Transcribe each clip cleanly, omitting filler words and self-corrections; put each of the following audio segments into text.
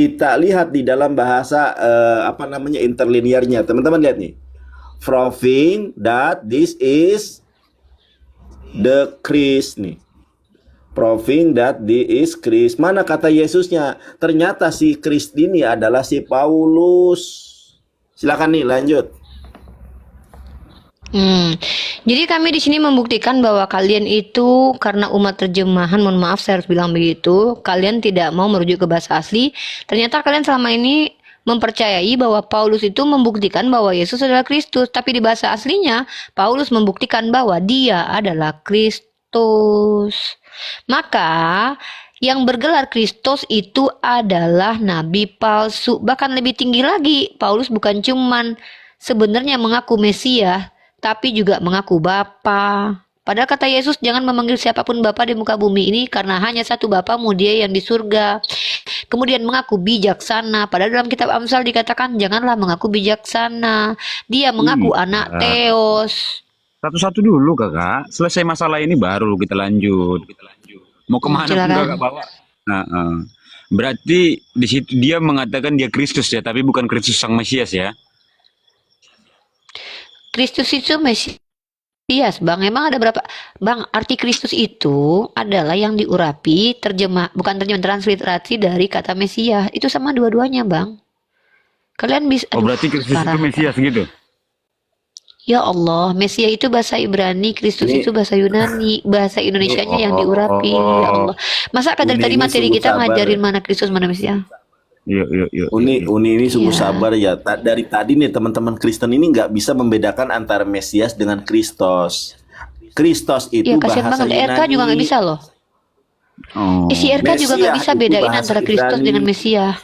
kita lihat di dalam bahasa apa namanya interlinearnya, teman-teman lihat nih, proving that this is the Christ nih, proving that this is Christ. Mana kata Yesusnya? Ternyata si Christ ini adalah si Paulus. Silakan nih lanjut. Jadi kami di sini membuktikan bahwa kalian itu karena umat terjemahan, mohon maaf saya harus bilang begitu, kalian tidak mau merujuk ke bahasa asli. Ternyata kalian selama ini mempercayai bahwa Paulus itu membuktikan bahwa Yesus adalah Kristus, tapi di bahasa aslinya Paulus membuktikan bahwa dia adalah Kristus. Maka yang bergelar Kristus itu adalah nabi palsu. Bahkan lebih tinggi lagi, Paulus bukan cuman sebenarnya mengaku Mesias, tapi juga mengaku Bapa. Padahal kata Yesus, jangan memanggil siapapun Bapa di muka bumi ini, karena hanya satu Bapamu, dia yang di surga. Kemudian mengaku bijaksana. Padahal dalam kitab Amsal dikatakan, janganlah mengaku bijaksana. Dia mengaku anak Theos. Satu-satu dulu kakak, selesai masalah ini baru kita lanjut. Mau kemana pun Silakan. kakak bawa. Berarti di situ dia mengatakan dia Kristus ya, tapi bukan Kristus sang Mesias ya. Kristus itu Mesias, Bang. Emang ada berapa? Bang, arti Kristus itu adalah yang diurapi, bukan transliterasi dari kata Mesias. Itu sama dua-duanya, Bang. Kalian bisa... Oh berarti Kristus itu Mesias gitu? Ya Allah, Mesias itu bahasa Ibrani, Kristus itu bahasa Yunani, bahasa Indonesianya yang diurapi. Ya Allah. Masa kan dari tadi materi kita ngajarin mana Kristus, mana Mesias? Yuk. Uni ini sungguh sabar ya. Dari tadi nih teman-teman Kristen ini nggak bisa membedakan antara Mesias dengan Kristus. Kristus itu kasihan bahasa banget. Yunani. RK juga nggak bisa loh. Si RK juga nggak bisa bedain antara Kristus dengan Mesias.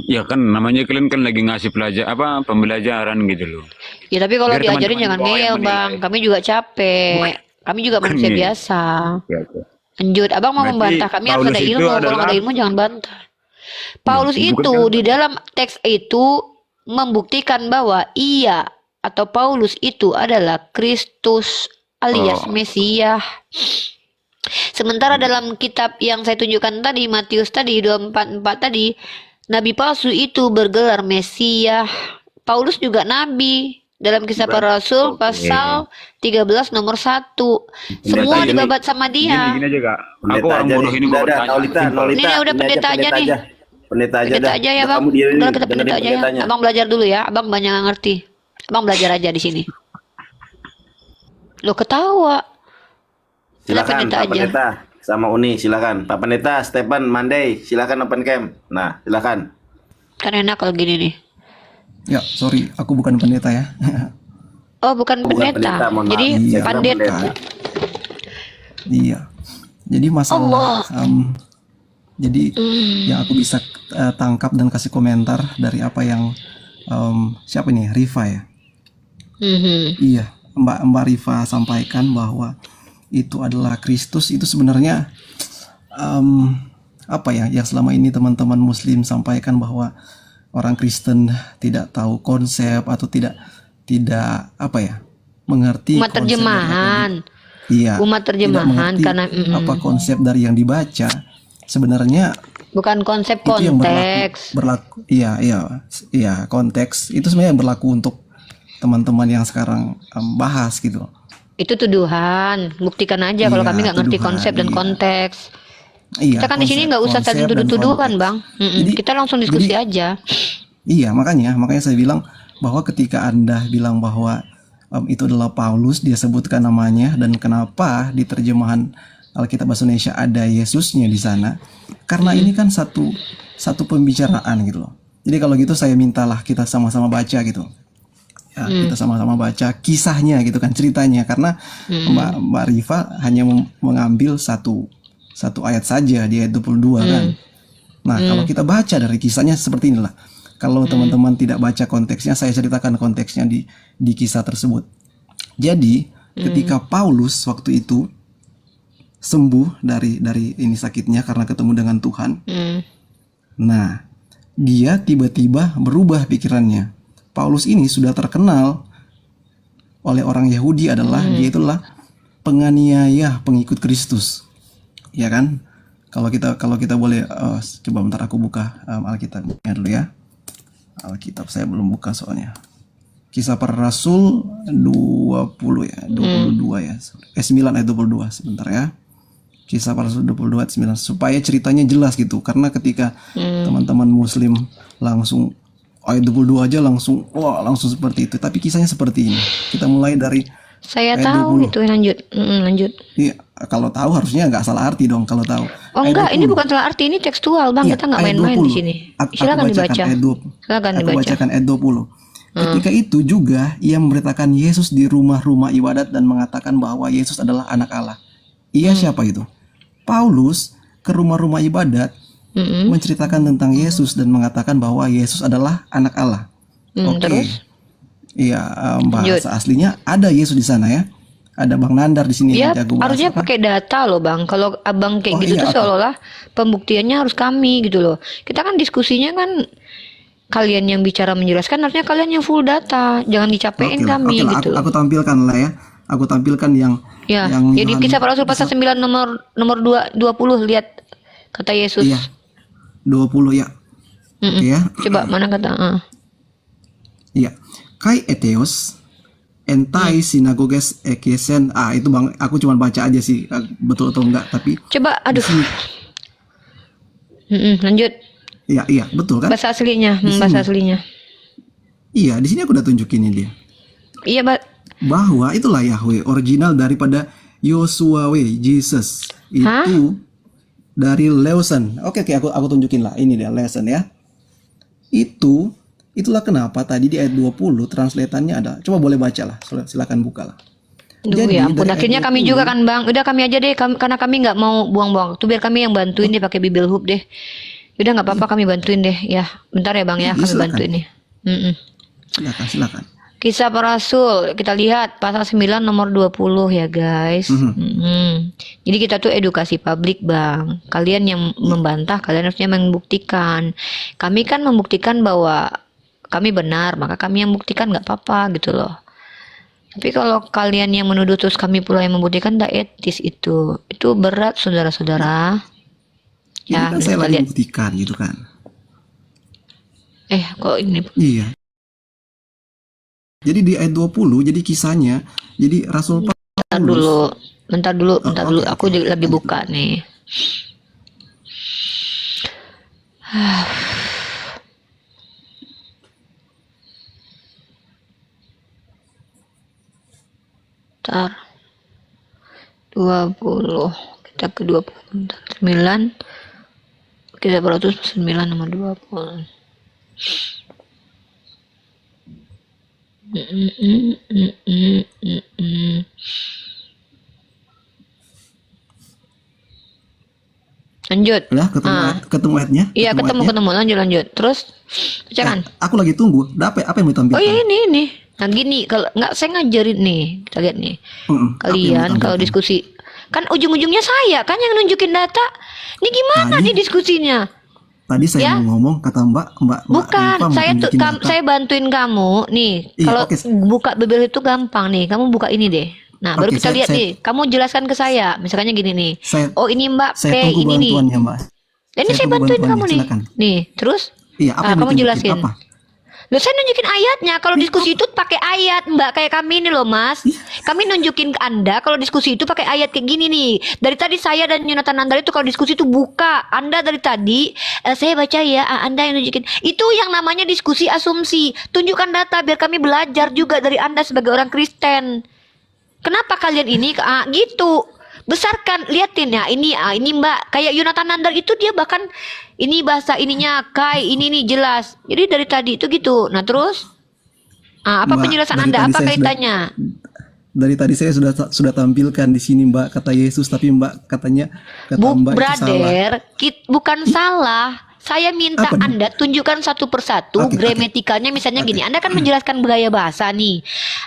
Ya kan namanya kalian kan lagi ngasih pembelajaran gitu loh. Ya tapi kalau Biar diajarin teman-teman jangan bawah yang ngeyel, Bang. menilai. Kami juga capek. Kami juga manusia Nih. biasa. Oke. Lanjut, Abang mau Berarti membantah. Kami harus Paulus ada itu ilmu. Kalau nggak ada adalah- ilmu jangan bantah. Paulus bukan itu kan? di dalam teks itu membuktikan bahwa ia atau Paulus itu adalah Kristus alias Mesias. Sementara dalam kitab yang saya tunjukkan tadi, Matius tadi 2:44 tadi, nabi palsu itu bergelar Mesias. Paulus juga nabi. Dalam kisah para rasul pasal 13 nomor 1. Semua Pendeta, dibabat sama dia. Gini aja kak. Pendeta Aku orang aja bodoh nih. ini mau Udah, bertanya. Nolita, Ini udah pendeta aja nih. Pendeta aja Pendeta dah. aja ya, Udah, Bang. kamu diri Udah kita dengerin pendeta aja ya. pendetanya. Abang belajar dulu ya. Abang banyak nggak ngerti. Abang belajar aja di sini. Lo ketawa. Udah Silakan pendeta Pak aja. Pendeta sama Uni, silakan. Pak Pendeta, Stephen, Monday, silakan open cam. Nah, silakan. Kan enak kalau gini nih. Ya, sorry, aku bukan pendeta ya. Oh, bukan Bukan pendeta. pendeta, mohon maaf. Jadi Iya, pendeta. Iya. Jadi masalah jadi yang aku bisa tangkap dan kasih komentar dari apa yang siapa ini? Rifa ya. Iya, Mbak Rifa sampaikan bahwa itu adalah Kristus. Itu sebenarnya apa ya yang selama ini teman-teman Muslim sampaikan bahwa orang Kristen tidak tahu konsep atau tidak apa ya mengerti Umat konsep dari apa terjemahan. Iya. Umat terjemahan, tidak mengerti karena, apa konsep dari yang dibaca. Sebenarnya Bukan konsep itu yang konteks. berlaku. Iya, konteks itu sebenarnya berlaku untuk teman-teman yang sekarang bahas gitu. Itu tuduhan. Buktikan aja kalau Iya, kami nggak ngerti tuduhan, konsep dan iya. konteks. Iya. Kita kan di sini nggak usah konsep saling dan tuduh-tuduhan, konteks. Bang. Jadi- Kita langsung diskusi aja. Iya, makanya saya bilang bahwa ketika Anda bilang bahwa itu adalah Paulus, dia sebutkan namanya, dan kenapa di terjemahan Alkitab Bahasa Indonesia ada Yesusnya di sana, karena ini kan satu pembicaraan gitu loh. Jadi kalau gitu saya mintalah kita sama-sama baca gitu. Ya, kita sama-sama baca kisahnya gitu kan, ceritanya, karena Mbak Rifa hanya mengambil satu ayat saja di ayat 22 kan. Nah, kalau kita baca dari kisahnya seperti inilah. Kalau teman-teman tidak baca konteksnya, saya ceritakan konteksnya di kisah tersebut. Jadi, ketika Paulus waktu itu sembuh dari ini sakitnya karena ketemu dengan Tuhan. Nah, dia tiba-tiba berubah pikirannya. Paulus ini sudah terkenal oleh orang Yahudi dia itulah penganiaya pengikut Kristus. Ya kan? Kalau kita boleh coba bentar aku buka Alkitabnya dulu ya. Alkitab saya belum buka soalnya. Kisah Para Rasul 20 ya, 22 ya. 9 ayat 22 sebentar ya. Kisah Para Rasul 22 ayat 9 supaya ceritanya jelas gitu. Karena ketika teman-teman muslim langsung ayat 22 aja langsung langsung seperti itu. Tapi kisahnya seperti ini. Kita mulai dari Saya ayat tahu 20. itu, lanjut. Lanjut. Iya, kalau tahu harusnya nggak salah arti dong kalau tahu. Oh Ayat enggak, ini 20. bukan salah arti, ini tekstual Bang. Iya, Kita nggak ayat main-main di 20. sini. Aku Silakan bacakan dibaca. ayat 20. Silakan Aku dibaca. bacakan ayat 20. Ketika itu juga ia memberitakan Yesus di rumah-rumah ibadat dan mengatakan bahwa Yesus adalah anak Allah. Ia siapa itu? Paulus ke rumah-rumah ibadat menceritakan tentang Yesus dan mengatakan bahwa Yesus adalah anak Allah. Oke. Terus? Iya, bahasa aslinya ada Yesus di sana ya. Ada Bang Nandar di sini Ya, yang jago bahasa. harusnya pakai data loh Bang. Kalau Abang kayak gitu iya, tuh apa? seolah-olah pembuktiannya harus kami gitu loh. Kita kan diskusinya kan kalian yang bicara menjelaskan, harusnya kalian yang full data. Jangan dicapein Oke lah, kami oke lah, gitu loh. aku tampilkan lah ya. Aku tampilkan yang Ya, yang jadi Yohanes- Kisah Para Rasul pasal 9 nomor 20 lihat kata Yesus. Iya. 20 ya. Oke ya. Coba mana kata? Iya. Kai eteos entai sinagoges ekesen. Itu Bang, aku cuma baca aja sih betul atau enggak, tapi Coba, aduh. Lanjut. iya, betul kan? Bahasa aslinya, Di bahasa sini. aslinya. Iya, di sini aku udah tunjukin ini dia. Iya, Bahwa itulah Yahweh, original daripada Yosua Jesus. Hah? Itu dari Leusen. Oke, aku tunjukin lah. Ini dia Leusen ya. Itulah kenapa tadi di ayat 20 translatannya ada. Coba boleh baca lah. Silakan buka lah. Duh, Jadi, ya ampun, dari akhirnya ayat kami 20 juga kan Bang. Udah kami aja deh, karena kami nggak mau buang-buang. Tuh biar kami yang bantuin deh pakai Bible Hub deh. Udah nggak apa-apa, kami bantuin deh. Ya, bentar ya Bang ya, Iya, kami silakan. bantuin nih. Silakan. Kisah Para Rasul, kita lihat pasal 9 nomor 20 ya guys. Jadi kita tuh edukasi publik Bang. Kalian yang membantah, kalian harusnya membuktikan. Kami kan membuktikan bahwa kami benar, maka kami yang buktikan, nggak apa-apa gitu loh. Tapi kalau kalian yang menuduh terus kami pula yang membuktikan, tidak etis itu. Itu berat saudara-saudara. Ini Ya, kan udah saya kita lagi lihat. buktikan gitu kan. Kok ini? Iya. Jadi di ayat 20 jadi kisahnya, jadi Rasul Bentar Paulus. dulu. Bentar dulu. Oke, Aku oke. lagi buka nih. Bentar. 20. Kita ke 20. Bentar. 9. Kita 9 nomor 20. Lanjut. Udah ketemu ayatnya? Iya, ayatnya? ketemu. Lanjut. Terus bacakan. Aku lagi tunggu. Apa yang mau ditampilkan? Oh iya, ini. Nah gini, kalau nggak saya ngajarin nih, kita lihat nih. Apa yang mau Kalian kalau ditampilkan? diskusi, kan ujung-ujungnya saya kan yang nunjukin data. Ini gimana Tadi- nih diskusinya? Tadi saya Ya. mau ngomong kata Mbak Bukan, Rifa mau saya tunjukin data. saya bantuin kamu nih. Iya, Kalau oke. buka Bible itu gampang nih. Kamu buka ini deh. Nah, baru Oke, kita lihat saya- nih. Kamu jelaskan ke saya. Misalnya gini nih. Saya- Oh ini Mbak, Saya kayak tunggu ini nih. bantuannya Mbak. Dan ini saya saya tunggu bantuin bantuannya, kamu nih. silakan. Nih, terus? Iya, apa yang Kamu ditunjukin? jelasin. Apa? Loh, saya nunjukin ayatnya. Kalau diskusi itu pakai ayat, Mbak. Kayak kami ini loh, Mas. Kami nunjukin ke Anda kalau diskusi itu pakai ayat kayak gini nih. Dari tadi saya dan Yonatan Nandar itu kalau diskusi itu buka. Anda dari tadi, saya baca ya, Anda yang nunjukin. Itu yang namanya diskusi asumsi. Tunjukkan data biar kami belajar juga dari Anda sebagai orang Kristen. Kenapa kalian ini gitu? Besarkan, liatin ya. Ini Mbak, kayak Yonatan Nandar itu dia bahkan ini bahasa ininya Kai, ini nih jelas. Jadi dari tadi itu gitu. Nah, terus apa Mbak, penjelasan dari Anda? tadi Apa saya kaitannya? Dari tadi saya sudah tampilkan di sini Mbak kata Yesus, tapi Mbak katanya kata Mbak itu salah. Brother, bukan salah. Saya minta Apa nih? Anda tunjukkan satu persatu Oke, gramatikalnya. Misalnya gini, Anda kan menjelaskan gaya bahasa nih.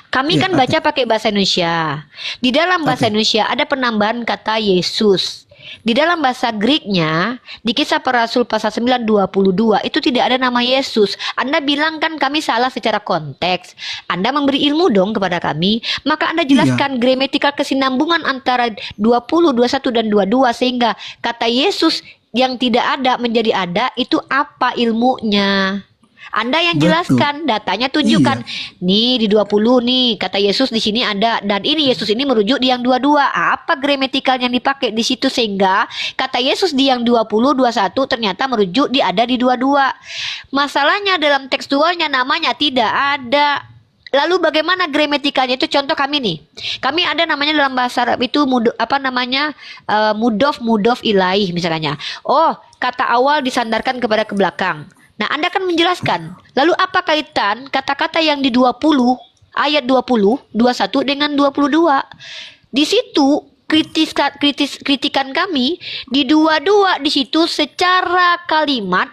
Kami Iya, kan oke. baca pakai bahasa Indonesia. Di dalam bahasa Oke. Indonesia ada penambahan kata Yesus. Di dalam bahasa Greeknya, di Kisah Para Rasul pasal 9:22 itu tidak ada nama Yesus. Anda bilang kan kami salah secara konteks. Anda memberi ilmu dong kepada kami, maka Anda jelaskan gramatikal kesinambungan antara 20, 21 dan 22 sehingga kata Yesus yang tidak ada menjadi ada itu apa ilmunya? Anda yang jelaskan, datanya tunjukkan. Nih di 20 nih kata Yesus di sini ada dan ini Yesus ini merujuk di yang 22. Apa gramatikal yang dipakai di situ sehingga kata Yesus di yang 20 21 ternyata merujuk di ada di 22. Masalahnya dalam tekstualnya namanya tidak ada. Lalu bagaimana gramatikalnya itu? Contoh kami nih. Kami ada namanya dalam bahasa Arab itu mudof ilaih misalnya. Oh, kata awal disandarkan kepada ke belakang. Nah, Anda kan menjelaskan. Lalu apa kaitan kata-kata yang di 20, ayat 20, 21 dengan 22? Di situ kritikan kami di 22 di situ secara kalimat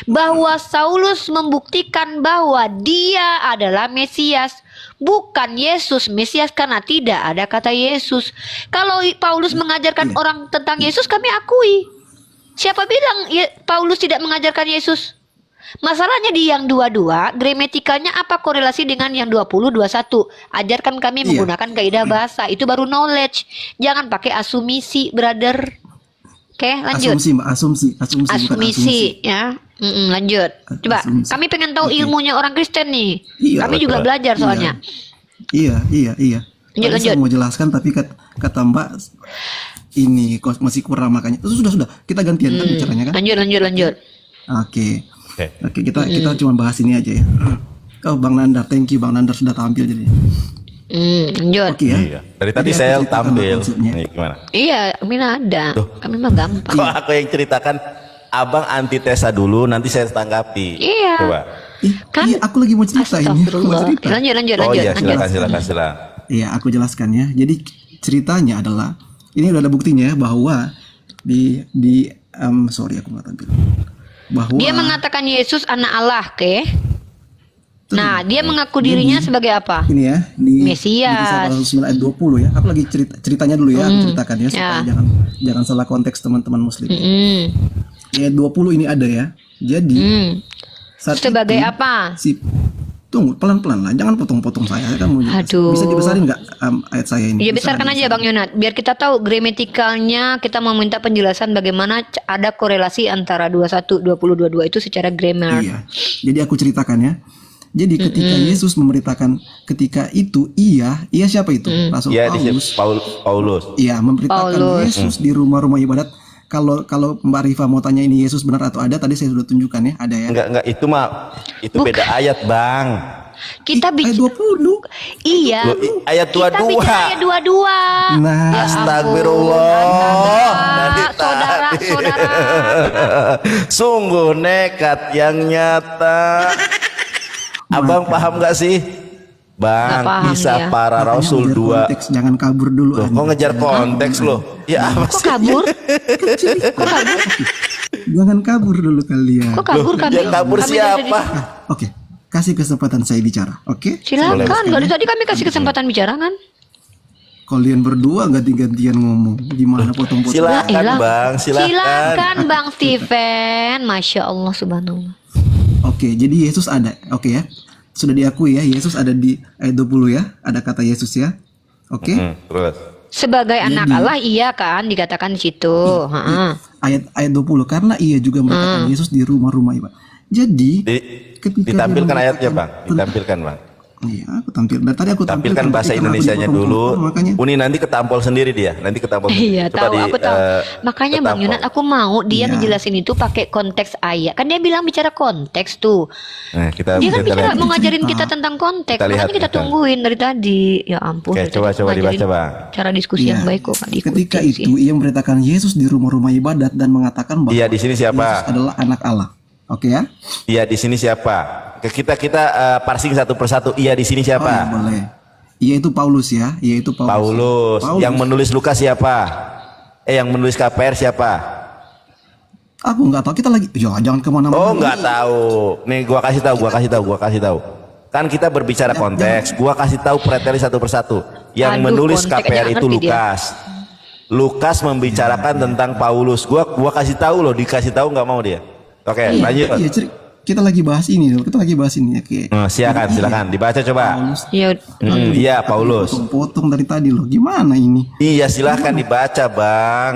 bahwa Saulus membuktikan bahwa dia adalah Mesias, bukan Yesus Mesias karena tidak ada kata Yesus. Kalau Paulus mengajarkan orang tentang Yesus, kami akui. Siapa bilang Paulus tidak mengajarkan Yesus? Masalahnya di yang 22, gramatikalnya apa korelasi dengan yang 20, 21? Ajarkan kami menggunakan kaidah bahasa, itu baru knowledge. Jangan pakai asumsi, brother. Oke, lanjut. Asumsi bukan asumsi. Ya. Lanjut. Coba, kami pengen tahu ilmunya orang Kristen nih. Iya, kami juga belajar soalnya. Iya. Lanjut. Saya mau jelaskan tapi kata Mbak ini masih kurang makanya. Sudah. Kita gantian kan bicaranya kan? Lanjut. Oke, kita cuma bahas ini aja ya. Oh, Bang Nandar, thank you Bang Nandar sudah tampil jadi. Lanjut. Oke ya. Iya. Dari tadi saya tampil. Nih, gimana? Iya, kami ada. Kami mah gampang. Kok aku yang ceritakan, Abang antitesa dulu, nanti saya tanggapi. Iya. Coba. Kan Aku lagi mau cerita ini. Astagfirullah. Lanjut. Oh iya, silakan. Iya, aku jelaskan ya. Jadi ceritanya adalah ini udah ada buktinya bahwa sorry aku nggak tampil. Bahwa dia mengatakan Yesus anak Allah, Nah, dia mengaku dirinya sebagai apa? Ini ya, di Mesias. Kisah 9 ayat 20 ya. Aku lagi ceritanya dulu ya, aku ceritakan ya supaya jangan salah konteks teman-teman muslim. Ayat 20 ini ada ya. Jadi saat sebagai itu, apa? Tunggu, pelan-pelan lah, jangan potong-potong saya kan mau jelas. Aduh. Bisa dibesarin nggak ayat saya ini? Ya besarkan aja Bang Yonat, biar kita tahu gramatikalnya. Kita mau minta penjelasan bagaimana ada korelasi antara 21, 20, 22 itu secara grammar. Iya. Jadi aku ceritakan ya. Jadi ketika Yesus memberitakan ketika itu iya siapa itu? Rasul Paulus. Iya, memberitakan Yesus di rumah-rumah ibadat. Kalau Mbak Rifa mau tanya ini Yesus benar atau ada, tadi saya sudah tunjukkan ya, ada ya. Enggak, itu beda ayat, Bang. Kita ayat 20. Iya. Ayat 22. Kita bicara ayat 22. Nah, astagfirullah. Saudara. Sungguh nekat yang nyata. Abang paham nggak sih? Bang, paham Kisah dia. Para Rasul 2. Konteks, jangan kabur dulu. Loh, kok ngejar konteks loh? Ya apa Kok sih? kabur? Jangan kabur dulu kalian. Kok kabur kami? Yang kabur Kami siapa? Oke, kasih kesempatan saya bicara. Oke? Silakan. Dari tadi kami kasih kesempatan bicara kan? Kalian berdua ganti-gantian ngomong. Gimana potong-potong? Silakan, Bang. Silakan Bang Steven. Masya Allah, subhanallah. Oke, jadi Yesus ada. Oke ya. Sudah diakui ya, Yesus ada di ayat 20 ya. Ada kata Yesus ya. Oke. Terus. Sebagai anak Allah iya kan dikatakan di situ. Ayat 20 karena ia juga mengatakan Yesus di rumah-rumah ibadat. Jadi ketika Ditampilkan dia ayatnya, Bang. Ditampilkan, Bang. Iya, aku tampil. Dan tadi aku Tampilkan bahasa tapi karena aku Indonesianya dipotong-potong, dulu. Makanya Uni nanti ketampol sendiri dia. Nanti ketampol sendiri. Iya, tahu, aku tahu. Makanya Bang ketampol. Yunat aku mau dia ngejelasin itu pakai konteks ayat. Kan dia bilang bicara konteks tuh. Nah, kita Dia kan bicara lihat. mau ngajarin kita tentang konteks. Kita lihat, Makanya kita kita. tungguin dari tadi. Ya ampun. Oke, dari coba tadi aku dibaca, ngajarin Bang. Cara diskusi yang baik kok nggak diikuti ketika sih. itu ia memberitakan Yesus di rumah-rumah ibadat dan mengatakan bahwa Iya, di sini siapa? Yesus adalah anak Allah. Oke ya? Iya, di sini siapa? Kita parsing satu persatu. Iya, di sini Oh, ya, siapa? boleh. Yaitu Paulus ya, yaitu Paulus. Yang menulis Lukas siapa? Yang menulis KPR siapa? Aku nggak tahu, kita lagi jangan kemana-mana. Oh, nggak tahu. Nih gua kasih tahu. Kan kita berbicara konteks. Gua kasih tahu preteli satu persatu. Yang Aduh, menulis konteksnya KPR nggak itu ngerti dia. Lukas. Lukas membicarakan tentang Paulus. Gua kasih tahu loh, dikasih tahu nggak mau dia. Oke, lanjut. Iya, kita lagi bahas ini loh. Kita lagi bahas ini. Oke. Silakan dibaca coba. Paulus. Ya, Iya, Paulus. Potong dari tadi loh. Gimana ini? Iya, silakan dibaca, Bang.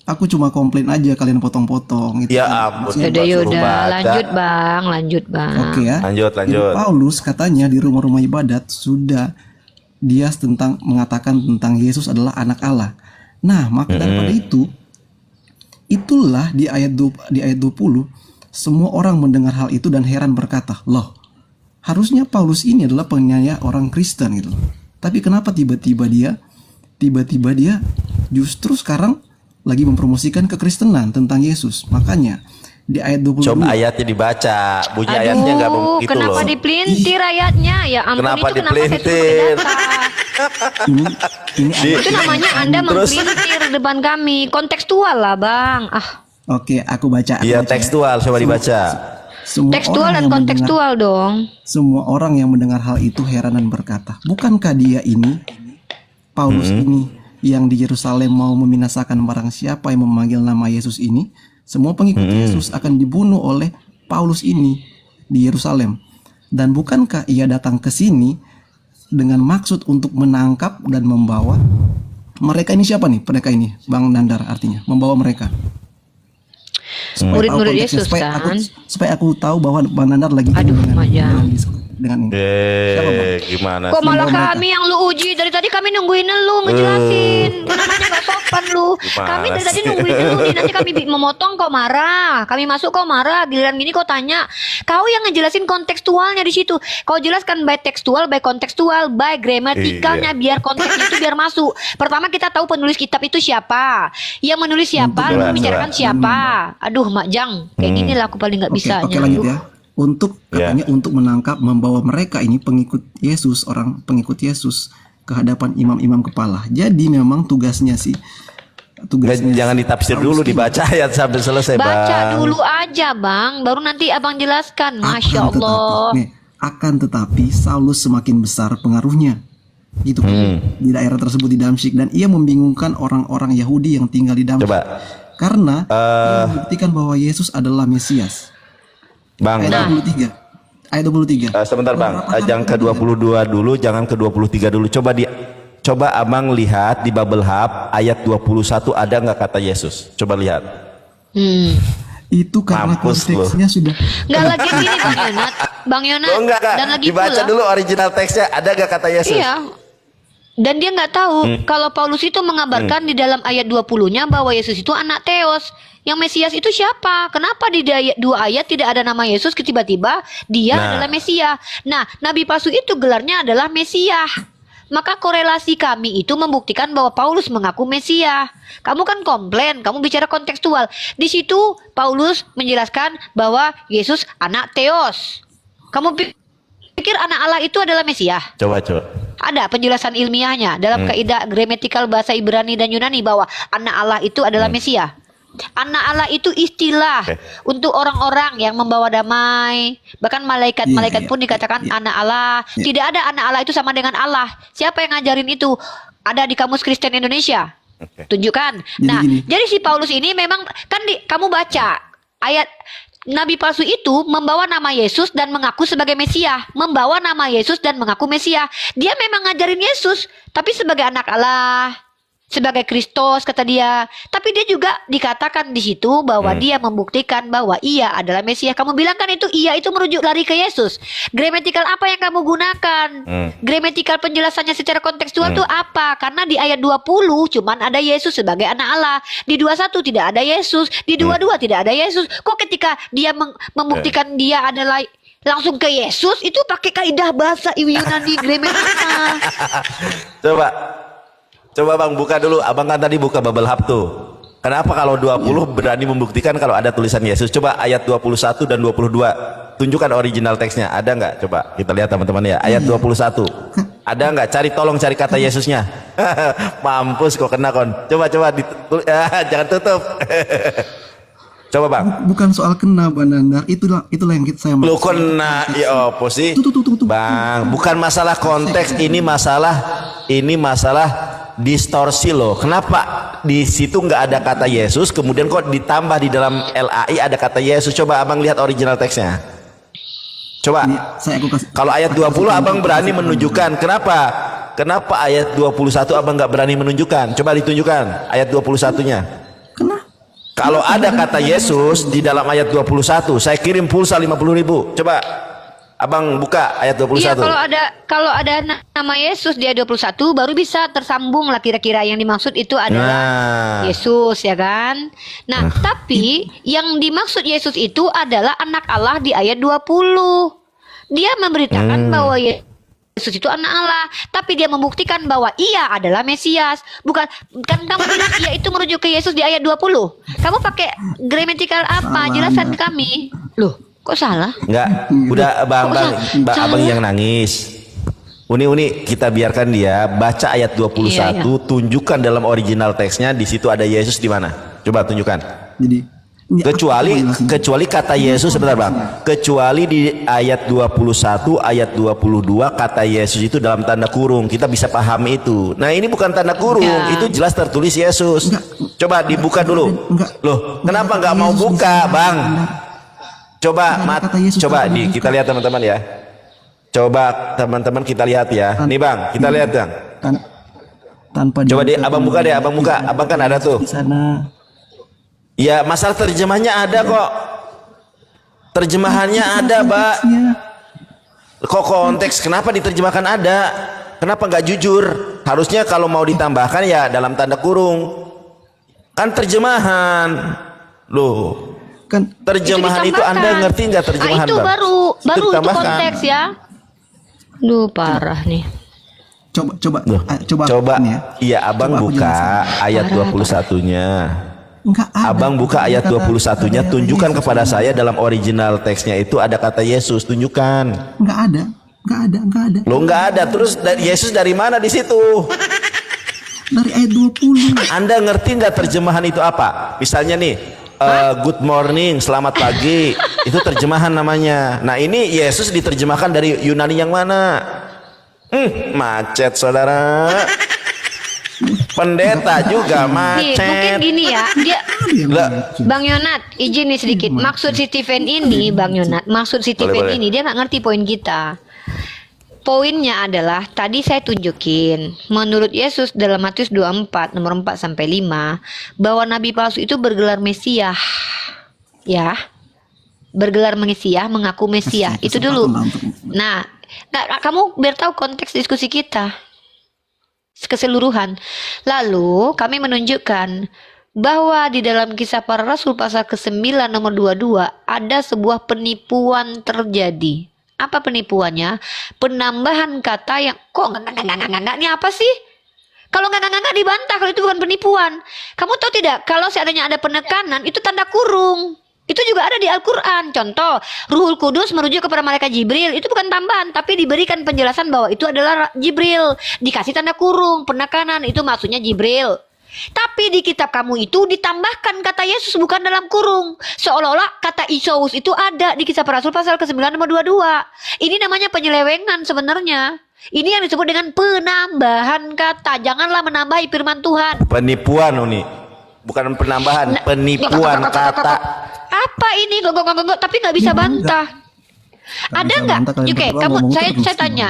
Aku cuma komplain aja kalian potong-potong. Gitu. Ya ampun. yaudah, lanjut bang. Oke ya. Lanjut. Jadi Paulus katanya di rumah-rumah ibadat sudah dia mengatakan tentang Yesus adalah anak Allah. Nah, maka daripada itulah di ayat 20 semua orang mendengar hal itu dan heran berkata, "Loh, harusnya Paulus ini adalah penyanyi orang Kristen gitu. Tapi kenapa tiba-tiba dia justru sekarang lagi mempromosikan kekristenan tentang Yesus?" Makanya di ayat 22. Coba ayatnya dibaca. Bunyi ayatnya nggak begitu loh. Kenapa dipelintir ayatnya? Ya ampun, Kenapa itu kenapa saya dipelintir? suruh data? Itu namanya Anda mempelintir depan kami. Kontekstual lah, Bang. Oke, aku baca. Iya, tekstual, coba dibaca. Tekstual dan kontekstual dong. Semua orang yang mendengar hal itu heran dan berkata, "Bukankah dia ini, Paulus ini, yang di Yerusalem mau membinasakan barang siapa yang memanggil nama Yesus ini? Semua pengikut Yesus akan dibunuh oleh Paulus ini di Yerusalem. Dan bukankah ia datang ke sini dengan maksud untuk menangkap dan membawa mereka ini?" Siapa nih mereka ini, Bang Nandar? Artinya membawa mereka. Murid-murid Yesus kan. Supaya aku tahu bahwa Bang Nandar lagi dengan ini. Siapa, Bang? Gimana? Kok malah Membawa kami yang lu uji? Dari tadi kami nungguin lu ngejelasin. Namanya gak sopan lu. Kami dari tadi nungguin lu nih. Nanti kami memotong kok marah. Kami masuk kok marah. Giliran gini kok tanya. Kau yang ngejelasin kontekstualnya di situ. Kau jelaskan by tekstual, by kontekstual, by gramatikalnya, biar konteksnya itu biar masuk. Pertama kita tahu penulis kitab itu siapa. Yang menulis siapa, lu membicarakan siapa. Aduh, Mak Jang. Kayak gini lah aku paling gak bisa. Oke, lanjut ya. Untuk katanya untuk menangkap, membawa mereka ini pengikut Yesus, orang pengikut Yesus ke hadapan imam-imam kepala. Jadi memang tugasnya Jangan ditafsir dulu, dibaca ayat sampai selesai, Bang. Baca dulu aja, Bang. Baru nanti Abang jelaskan. Masya Allah. Akan tetapi Saulus semakin besar pengaruhnya. Gitu kan. Di daerah tersebut di Damsyik, dan ia membingungkan orang-orang Yahudi yang tinggal di Damsyik. Coba. Karena ia membuktikan bahwa Yesus adalah Mesias. Bang, Ayat 23. sebentar Bang, jangan ke 22 dulu, jangan ke 23 dulu. Coba Abang lihat di Bubble Hub ayat 21 ada nggak kata Yesus? Coba lihat. Itu karena konteksnya sudah. Nggak lagi gini Bang Yonat. Enggak. Dan lagi Dibaca pula, dulu original teksnya, ada nggak kata Yesus? iya. Dan dia nggak tahu kalau Paulus itu mengabarkan di dalam ayat 20-nya bahwa Yesus itu anak Theos. Yang Mesias itu siapa? Kenapa di dua ayat tidak ada nama Yesus, tiba-tiba dia adalah Mesias? Nah, Nabi palsu itu gelarnya adalah Mesias. Maka korelasi kami itu membuktikan bahwa Paulus mengaku Mesias. Kamu kan komplain, kamu bicara kontekstual. Di situ Paulus menjelaskan bahwa Yesus anak Theos. Kamu pikir anak Allah itu adalah Mesias? Coba. Ada penjelasan ilmiahnya dalam kaidah gramatikal bahasa Ibrani dan Yunani bahwa anak Allah itu adalah Mesias. Anak Allah itu istilah untuk orang-orang yang membawa damai. Bahkan malaikat-malaikat pun dikatakan anak Allah. Tidak ada anak Allah itu sama dengan Allah. Siapa yang ngajarin itu? Ada di Kamus Kristen Indonesia. Tunjukkan. Nah, jadi si Paulus ini memang kan kamu baca ayat Nabi palsu itu membawa nama Yesus dan mengaku sebagai Mesias. Membawa nama Yesus dan mengaku Mesias. Dia memang ngajarin Yesus, tapi sebagai anak Allah, sebagai Kristus kata dia. Tapi dia juga dikatakan di situ bahwa dia membuktikan bahwa ia adalah Mesias. Kamu bilang kan itu ia itu merujuk lari ke Yesus. Gramatikal apa yang kamu gunakan? Gramatikal penjelasannya secara kontekstual itu apa? Karena di ayat 20 cuman ada Yesus sebagai anak Allah. Di 21 tidak ada Yesus. Di 22 tidak ada Yesus. Kok ketika dia membuktikan dia adalah langsung ke Yesus, itu pakai kaidah bahasa Yunani gramatikal. Coba Bang buka dulu. Abang kan tadi buka Bubble Hub tuh. Kenapa kalau 20 berani membuktikan kalau ada tulisan Yesus? Coba ayat 21 dan 22. Tunjukkan original teksnya. Ada nggak? Coba kita lihat teman-teman ya. Ayat 21. Ada nggak? Tolong cari kata Yesusnya. Mampus kok kena kon. Coba jangan tutup. Coba Bang. Bukan soal kena, Bang Nandar. Itulah yang saya Lu kena ya opo sih? Tuh. Bang, bukan masalah konteks, ini masalah distorsi loh. Kenapa di situ nggak ada kata Yesus, kemudian kok ditambah di dalam LAI ada kata Yesus? Coba abang lihat original teksnya. Coba. Ini aku kasih. Kalau ayat 20 abang berani menunjukkan. Kenapa? Kenapa ayat 21 abang nggak berani menunjukkan? Coba ditunjukkan ayat 21-nya. Kenapa? Kalau ada kata Yesus di dalam ayat 21, saya kirim pulsa 50.000. Coba abang buka ayat 21. Iya, kalau ada nama Yesus di ayat 21 baru bisa tersambung lah kira-kira yang dimaksud itu adalah Nah. Yesus, ya kan? Nah, tapi yang dimaksud Yesus itu adalah anak Allah di ayat 20. Dia memberitakan bahwa Yesus itu anak Allah, tapi dia membuktikan bahwa ia adalah Mesias. Bukan, kan kamu bilang ia itu merujuk ke Yesus di ayat 20. Kamu pakai gramatikal apa? Salah, Jelasan Mbak. kami. Loh, kok salah? Enggak, udah abang yang nangis. Uni kita biarkan dia baca ayat 21, Iya. tunjukkan dalam original teksnya di situ ada Yesus di mana? Coba tunjukkan. Jadi ini Kecuali kata Yesus, sebentar Bang. Kecuali di ayat 21, ayat 22 kata Yesus itu dalam tanda kurung. Kita bisa pahami itu. Nah, ini bukan tanda kurung, Ya. itu jelas tertulis Yesus. Coba dibuka dulu. Enggak. Loh, kenapa nggak mau buka, Bang? Coba coba kita lihat teman-teman ya. Coba teman-teman kita lihat ya. Nih Bang, kita lihat Bang. tanpa Coba deh abang buka deh, abang buka. Abang kan ada tuh. di sana. Ya, masalah terjemahnya ada kok. Terjemahannya ada, Mbak. Konteksnya. Kok konteks kenapa diterjemahkan ada? Kenapa nggak jujur? Harusnya kalau mau ditambahkan ya dalam tanda kurung. Kan terjemahan. Loh. Kan Terjemahan itu ditambahkan. Anda ngerti nggak terjemahan, itu Bang? baru itu ditambahkan. konteks ya. Duh, parah nih. Loh, coba ini ya. iya abang Coba aku buka jelasin. ayat 21-nya. Enggak ada. Abang buka ayat 21-nya, Ada tunjukkan Yesus. kepada saya dalam original teksnya itu ada kata Yesus, tunjukkan. Enggak ada. Enggak ada. Lo nggak ada, terus Yesus dari mana di situ? Dari ayat 20. Anda ngerti nggak terjemahan itu apa? Misalnya nih, good morning, selamat pagi, itu terjemahan namanya. Nah ini Yesus diterjemahkan dari Yunani yang mana? Macet saudara. Pendeta juga Nih, mungkin macet. gini ya. Dia Lah, Bang Yonat, izin nih sedikit. Maksud si Steven ini, Bang Yonat, maksud si Steven boleh. ini dia nggak ngerti poin kita. Poinnya adalah tadi saya tunjukin menurut Yesus dalam Matius 24 nomor 4 sampai 5 bahwa nabi palsu itu bergelar Mesias. Ya. Bergelar Mesias, mengaku Mesias. Itu dulu. Nah, kamu biar tahu konteks diskusi kita keseluruhan. Lalu kami menunjukkan bahwa di dalam Kisah Para Rasul pasal ke-9 nomor 22 ada sebuah penipuan terjadi. Apa penipuannya? Penambahan kata yang kok enggak ini apa sih? Kalau enggak dibantah kalau itu bukan penipuan. Kamu tahu tidak? Kalau seandainya ada penekanan itu tanda kurung. Itu juga ada di Al-Quran. Contoh, Ruhul Kudus merujuk kepada malaikat Jibril. Itu bukan tambahan, tapi diberikan penjelasan bahwa itu adalah Jibril. Dikasih tanda kurung, penekanan, itu maksudnya Jibril. Tapi di kitab kamu itu ditambahkan kata Yesus bukan dalam kurung. Seolah-olah kata Isus itu ada di Kisah Para Rasul pasal ke-9 nomor 22. Ini namanya penyelewengan sebenarnya. Ini yang disebut dengan penambahan kata. Janganlah menambahi firman Tuhan. penipuan Uni. Bukan penambahan, penipuan kata. Apa ini gonggong tapi nggak bisa bantah. Ada bisa nggak? bantah, kalian Oke, berdua kamu ngomong saya terus. tanya.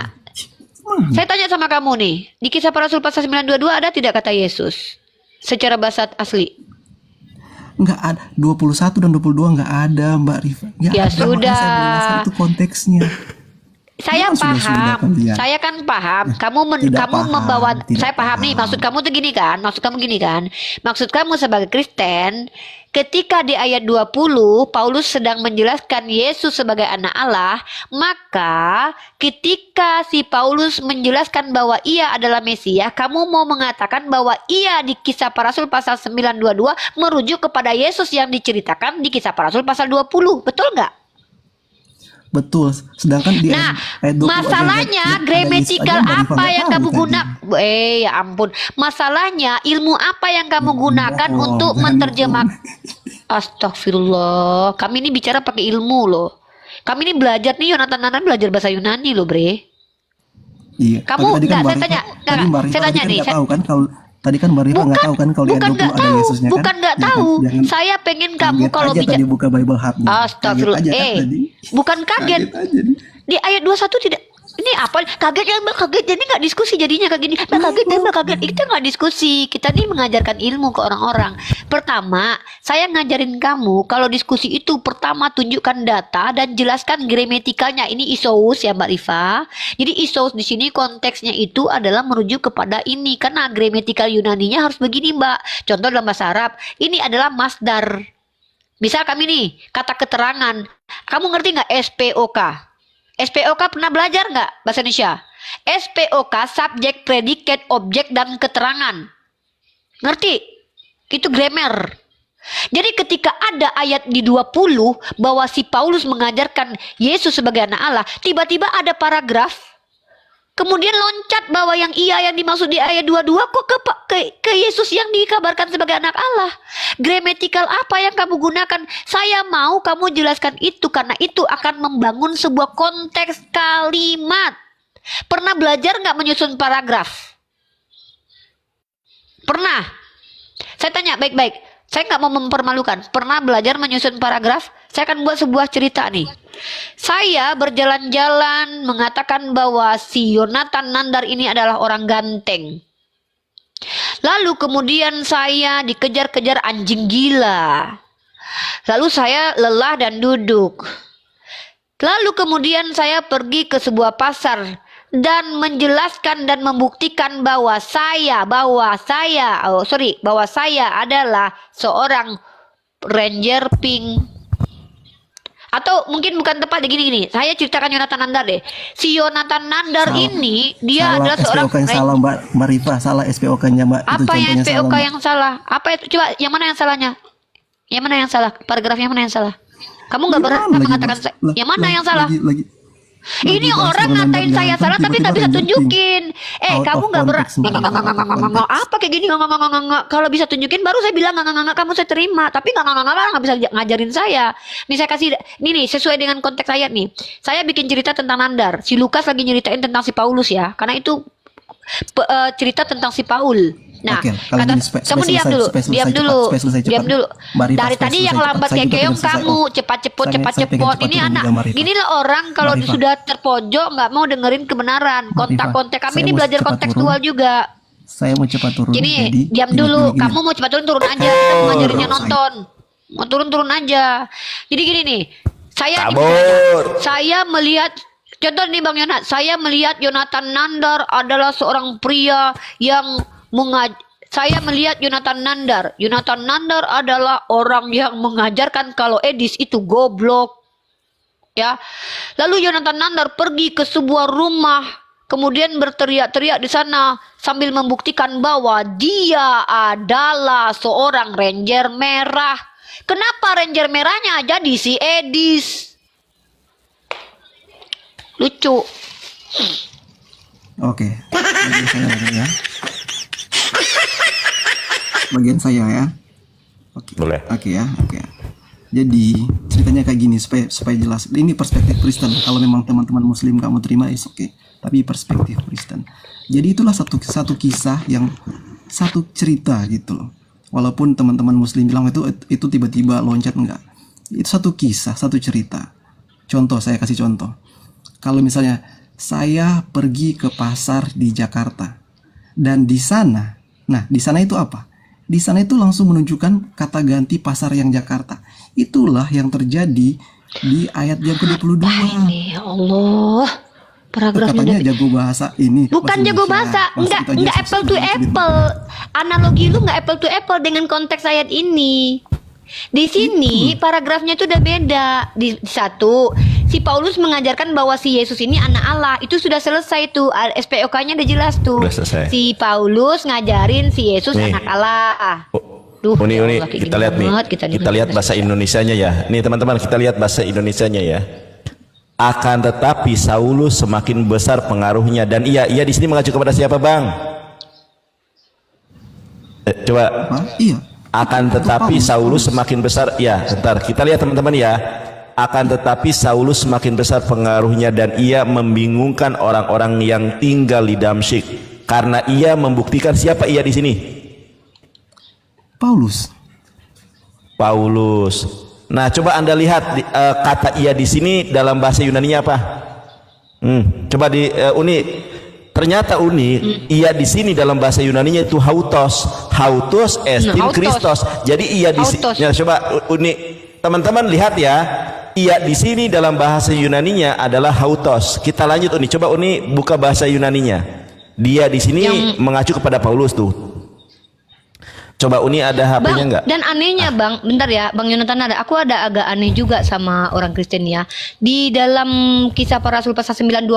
Saya tanya sama kamu nih, di Kisah Para Rasul pasal 922 ada tidak kata Yesus secara bahasa asli? Enggak ada. 21 dan 22 enggak ada, Mbak Rifa. Nggak Ya ada, sudah. makanya saya jelaskan itu konteksnya. Saya Memang sudah paham, kalian. saya kan paham. Kamu Tidak paham, membawa, tidak saya paham nih. Maksud kamu tuh gini kan? Maksud kamu gini kan? Maksud kamu sebagai Kristen, ketika di ayat 20 Paulus sedang menjelaskan Yesus sebagai anak Allah, maka ketika si Paulus menjelaskan bahwa ia adalah Mesias, kamu mau mengatakan bahwa ia di Kisah Para Rasul pasal 922 merujuk kepada Yesus yang diceritakan di Kisah Para Rasul pasal 20, betul nggak? Betul. Sedangkan di Nah, ayat 20 aja masalahnya ada gramatikal Yesus aja, Mbak Rifa apa nggak yang tahu kamu tadi. gunakan? Ya ampun. Masalahnya ilmu apa yang kamu gunakan bohong, untuk jangan menerjemah? Astagfirullah. Kami ini bicara pakai ilmu loh. Kami ini belajar nih Yonatan belajar bahasa Yunani loh, Bre. Iya. Kamu Tadi kan nggak, Mbak saya Rifa, tanya, tadi nggak, Mbak Rifa saya tadi tanya kan nih, nggak tahu kan kalau tadi kan Mbak Rifa nggak tahu kan kalau di ayat 20 ada Yesusnya kan? bukan nggak Jangan, tahu. jangan Saya pengen kamu kaget kalau aja bicara, tadi buka Bible Hub-nya. Kaget astagfirullah, aja kan tadi. bukan kaget. Kaget aja nih. Di ayat 21 tidak, ini apa kaget ya Mbak, kaget jadi nggak diskusi jadinya kayak gini. Mbak kaget ya Mbak, kaget, kita nggak diskusi, kita nih mengajarkan ilmu ke orang-orang. Pertama, saya ngajarin kamu kalau diskusi itu pertama tunjukkan data dan jelaskan gramatikalnya. Ini isous ya Mbak Rifa. Jadi isous di sini konteksnya itu adalah merujuk kepada ini, karena gramatikal Yunaninya harus begini Mbak. Contoh dalam bahasa Arab, ini adalah masdar. Misal kami nih, kata keterangan. Kamu ngerti nggak SPOK? SPOK pernah belajar nggak bahasa Indonesia? SPOK, subjek, predikat, objek, dan keterangan. Ngerti? Itu grammar. Jadi ketika ada ayat di 20 bahwa si Paulus mengajarkan Yesus sebagai anak Allah, tiba-tiba ada paragraf, kemudian loncat bahwa yang dimaksud di ayat 22 kok ke Yesus yang dikabarkan sebagai anak Allah. Gramatikal apa yang kamu gunakan? Saya mau kamu jelaskan itu, karena itu akan membangun sebuah konteks kalimat. Pernah belajar nggak menyusun paragraf? Pernah? Saya tanya baik-baik. Saya nggak mau mempermalukan. Pernah belajar menyusun paragraf? Saya akan buat sebuah cerita nih. Saya berjalan-jalan mengatakan bahwa si Yonatan Nandar ini adalah orang ganteng. Lalu kemudian saya dikejar-kejar anjing gila. Lalu saya lelah dan duduk. Lalu kemudian saya pergi ke sebuah pasar dan menjelaskan dan membuktikan bahwa saya adalah seorang ranger pink. Atau mungkin bukan tepat gini. Saya ceritakan Yonatan Nandar deh. Si Yonatan Nandar ini dia adalah seorang SPOK yang salah Mbak Rifa, salah SPOK-nya Mbak. Itu apa yang contohnya SPOK salah, yang salah? Apa itu? Coba yang mana yang salahnya? Yang mana yang salah? Paragrafnya mana yang salah? Kamu nggak pernah mengatakan yang mana yang salah? Ini orang ngatain saya salah tapi nggak bisa tunjukin. Kamu nggak nggak apa kayak gini nggak. Kalau bisa tunjukin baru saya bilang nggak kamu saya terima. Tapi nggak bisa ngajarin saya. Nih saya kasih nih sesuai dengan konteks ayat nih. Saya bikin cerita tentang Nandar. Si Lukas lagi nyeritain tentang si Paulus ya. Karena itu cerita tentang si Paul. Nah, kamu diam dulu. Dari tadi yang lambat kayak keong kamu, cepat. Ini anak, ginilah orang kalau sudah terpojok nggak mau dengerin kebenaran. Kontak kami ini belajar kontekstual juga. Saya mau cepat turun. Jadi diam dulu. Kamu mau cepat turun aja. Kita mau ngajarinnya nonton. Mau turun aja. Jadi gini nih, saya melihat. Contoh nih Bang Yonat, saya melihat Yonatan Nandar adalah seorang pria yang saya melihat Yonatan Nandar. Yonatan Nandar adalah orang yang mengajarkan kalau Edis itu goblok. Ya. Lalu Yonatan Nandar pergi ke sebuah rumah, kemudian berteriak-teriak di sana sambil membuktikan bahwa dia adalah seorang ranger merah. Kenapa ranger merahnya jadi si Edis? Lucu. Oke. Bagian saya ya. Oke. Boleh. Oke. Jadi ceritanya kayak gini supaya jelas. Ini perspektif Kristen. Kalau memang teman-teman Muslim kamu terima is oke. Tapi perspektif Kristen. Jadi itulah satu kisah yang satu cerita gitu loh. Walaupun teman-teman Muslim bilang itu tiba-tiba loncat, enggak. Itu satu kisah, satu cerita. Contoh, saya kasih contoh. Kalau misalnya saya pergi ke pasar di Jakarta dan di sana itu apa? Di sana itu langsung menunjukkan kata ganti pasar yang Jakarta. Itulah yang terjadi di ayat yang ke-22. Ini ya Allah. Paragrafnya katanya jago bahasa ini. Bukan jago bahasa, enggak apple to apple. Analogi lu enggak apple to apple dengan konteks ayat ini. Di sini paragrafnya itu udah beda. Di satu, si Paulus mengajarkan bahwa si Yesus ini anak Allah. Itu sudah selesai tuh. SPOK-nya udah jelas tuh. Si Paulus ngajarin si Yesus anak Allah. Uni, kita lihat nih. Kita lihat bahasa Indonesianya ya. Nih teman-teman, kita lihat bahasa Indonesianya ya. Akan tetapi Saulus semakin besar pengaruhnya dan ia di sini mengacu kepada siapa, Bang? Coba. Iya. Akan tetapi Saulus semakin besar. Ya, bentar. Kita lihat teman-teman ya. Akan tetapi Saulus semakin besar pengaruhnya dan ia membingungkan orang-orang yang tinggal di Damsyik karena ia membuktikan. Siapa ia di sini? Paulus. Paulus. Nah, coba Anda lihat kata ia di sini dalam bahasa Yunani-nya apa? Coba di Uni. Ternyata Uni, ia di sini dalam bahasa Yunani-nya itu hautos. Hautos estin Hautos. Christos. Jadi ia di sini. Hautos. Ya, coba Uni, teman-teman lihat ya. Ia di sini dalam bahasa Yunani-nya adalah hautos. Kita lanjut Uni. Coba Uni buka bahasa Yunani-nya. Dia di sini mengacu kepada Paulus tuh. Coba Uni ada HP-nya Bang, enggak? dan anehnya Bang, bentar ya, Bang Yonatan aku ada agak aneh juga sama orang Kristen ya. Di dalam Kisah Para Rasul pasal 9:20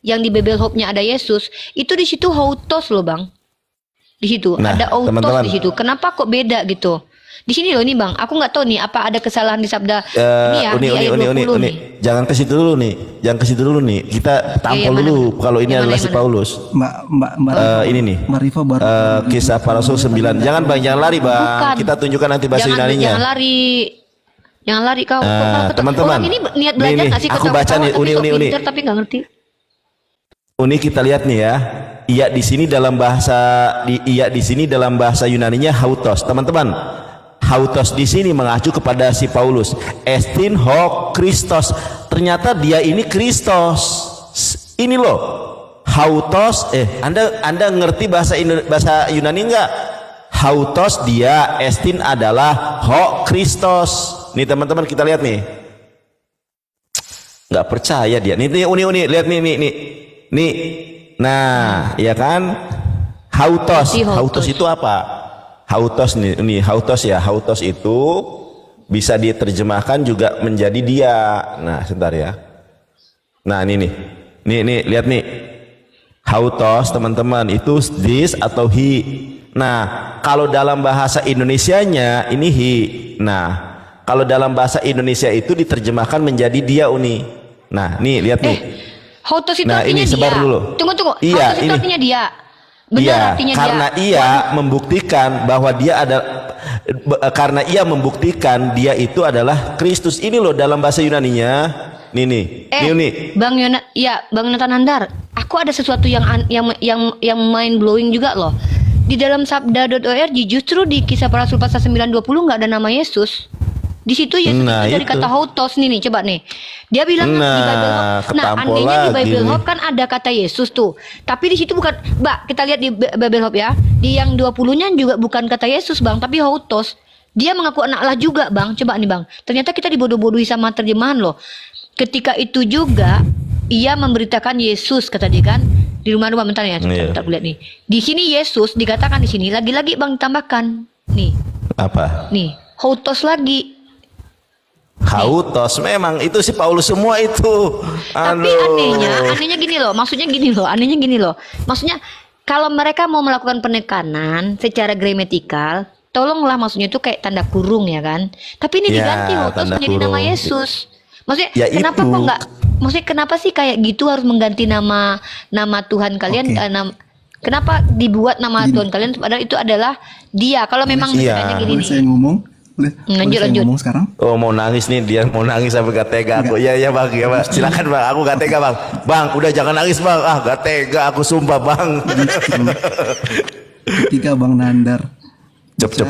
yang di Bible Hope-nya ada Yesus, itu di situ hautos loh Bang. Di situ Nah, ada autos teman-teman. di situ. Kenapa kok beda gitu? Di sini loh nih Bang, aku nggak tahu nih apa ada kesalahan di sabda ini ya di ayat 20 nih. Jangan ke situ dulu nih. Jangan ke situ dulu nih. Kita tampol mana, dulu mana? kalau ini Yang adalah mana, si yang Paulus. Mbak Ini nih. Mbak Rifa baru Kisah Para Rasul 9. Jangan Bang, jangan lari Bang. Bukan. Kita tunjukkan nanti bahasa Jangan Yunaninya. lari. Jangan lari kau. teman-teman. Orang ini niat belajar Nih, nggak sih? aku baca nih, Uni, Uni. pinter, tapi nggak ngerti. Uni kita lihat nih ya. Ia di sini dalam bahasa Yunaninya hautos. Teman-teman, hautos di sini mengacu kepada si Paulus. Estin ho Christos. Ternyata dia ini Kristos. Ini loh. Hautos. Anda ngerti bahasa Yunani enggak? Hautos dia, estin adalah ho Christos. Nih teman-teman kita lihat nih. Nggak percaya dia. Nih Uni lihat nih. Nah, ya kan? Hautos. Hautos itu apa? Hautos nih hautos ya. Hautos itu bisa diterjemahkan juga menjadi dia. Nah, sebentar ya. Nah, ini nih. Nih, lihat nih. Hautos, teman-teman, itu this atau he. Nah, kalau dalam bahasa Indonesianya ini he. Nah, kalau dalam bahasa Indonesia itu diterjemahkan menjadi dia Uni. Nah, nih lihat nih. Hautos itu Nah, artinya ini sebar dia. dulu. Tunggu. Iya, Hautos itu ini. artinya dia. Benar Iya, artinya karena dia. ia membuktikan bahwa karena ia membuktikan dia itu adalah Kristus. Ini loh dalam bahasa Yunaninya. Nih. Bang Yonatan Andar, aku ada sesuatu yang mind blowing juga loh. Di dalam sabda.org justru di Kisah Para Rasul pasal 9:20 nggak ada nama Yesus. Di situ Yesus Nah, itu dari itu. kata hautos nih, coba nih. Dia bilang di Bible Hope. Nah, ketampol anehnya di lagi Bible nih. Hope kan ada kata Yesus tuh. Tapi di situ bukan, Mbak, kita lihat di Bible Hope ya. Di yang 20-nya juga bukan kata Yesus, Bang, tapi hautos. Dia mengaku anak Allah juga, Bang. Coba nih, Bang. Ternyata kita dibodoh-bodohi sama terjemahan loh. Ketika itu juga ia memberitakan Yesus, kata dia kan, di rumah-rumah. Bentar ya, Iya. kita lihat nih. Di sini Yesus dikatakan di sini lagi-lagi Bang tambahkan. Nih, Apa? nih, hautos lagi. Hautos memang itu si Paulus semua itu. Tapi anehnya gini loh, maksudnya gini loh. Maksudnya kalau mereka mau melakukan penekanan secara gramatikal, tolonglah maksudnya itu kayak tanda kurung ya kan. Tapi ini Ya, diganti loh, terus tanda menjadi nama kurung. Yesus. Maksudnya Ya, kenapa itu. kok nggak? Maksudnya kenapa sih kayak gitu harus mengganti nama Tuhan kalian? Oke. Kenapa dibuat nama Gini. Tuhan kalian? Padahal itu adalah Dia. Kalau memang Iya. misalnya gini Boleh nih. saya ngomong? Boleh saya Lanjut. ngomong sekarang? Oh, mau nangis nih, dia mau nangis sampai gak tega aku. Iya Bang, ya Bang. Silakan Bang, aku gak tega Bang. Bang, udah jangan nangis Bang. Ah, gak tega aku sumpah Bang. Ketika Bang Nandar Cep.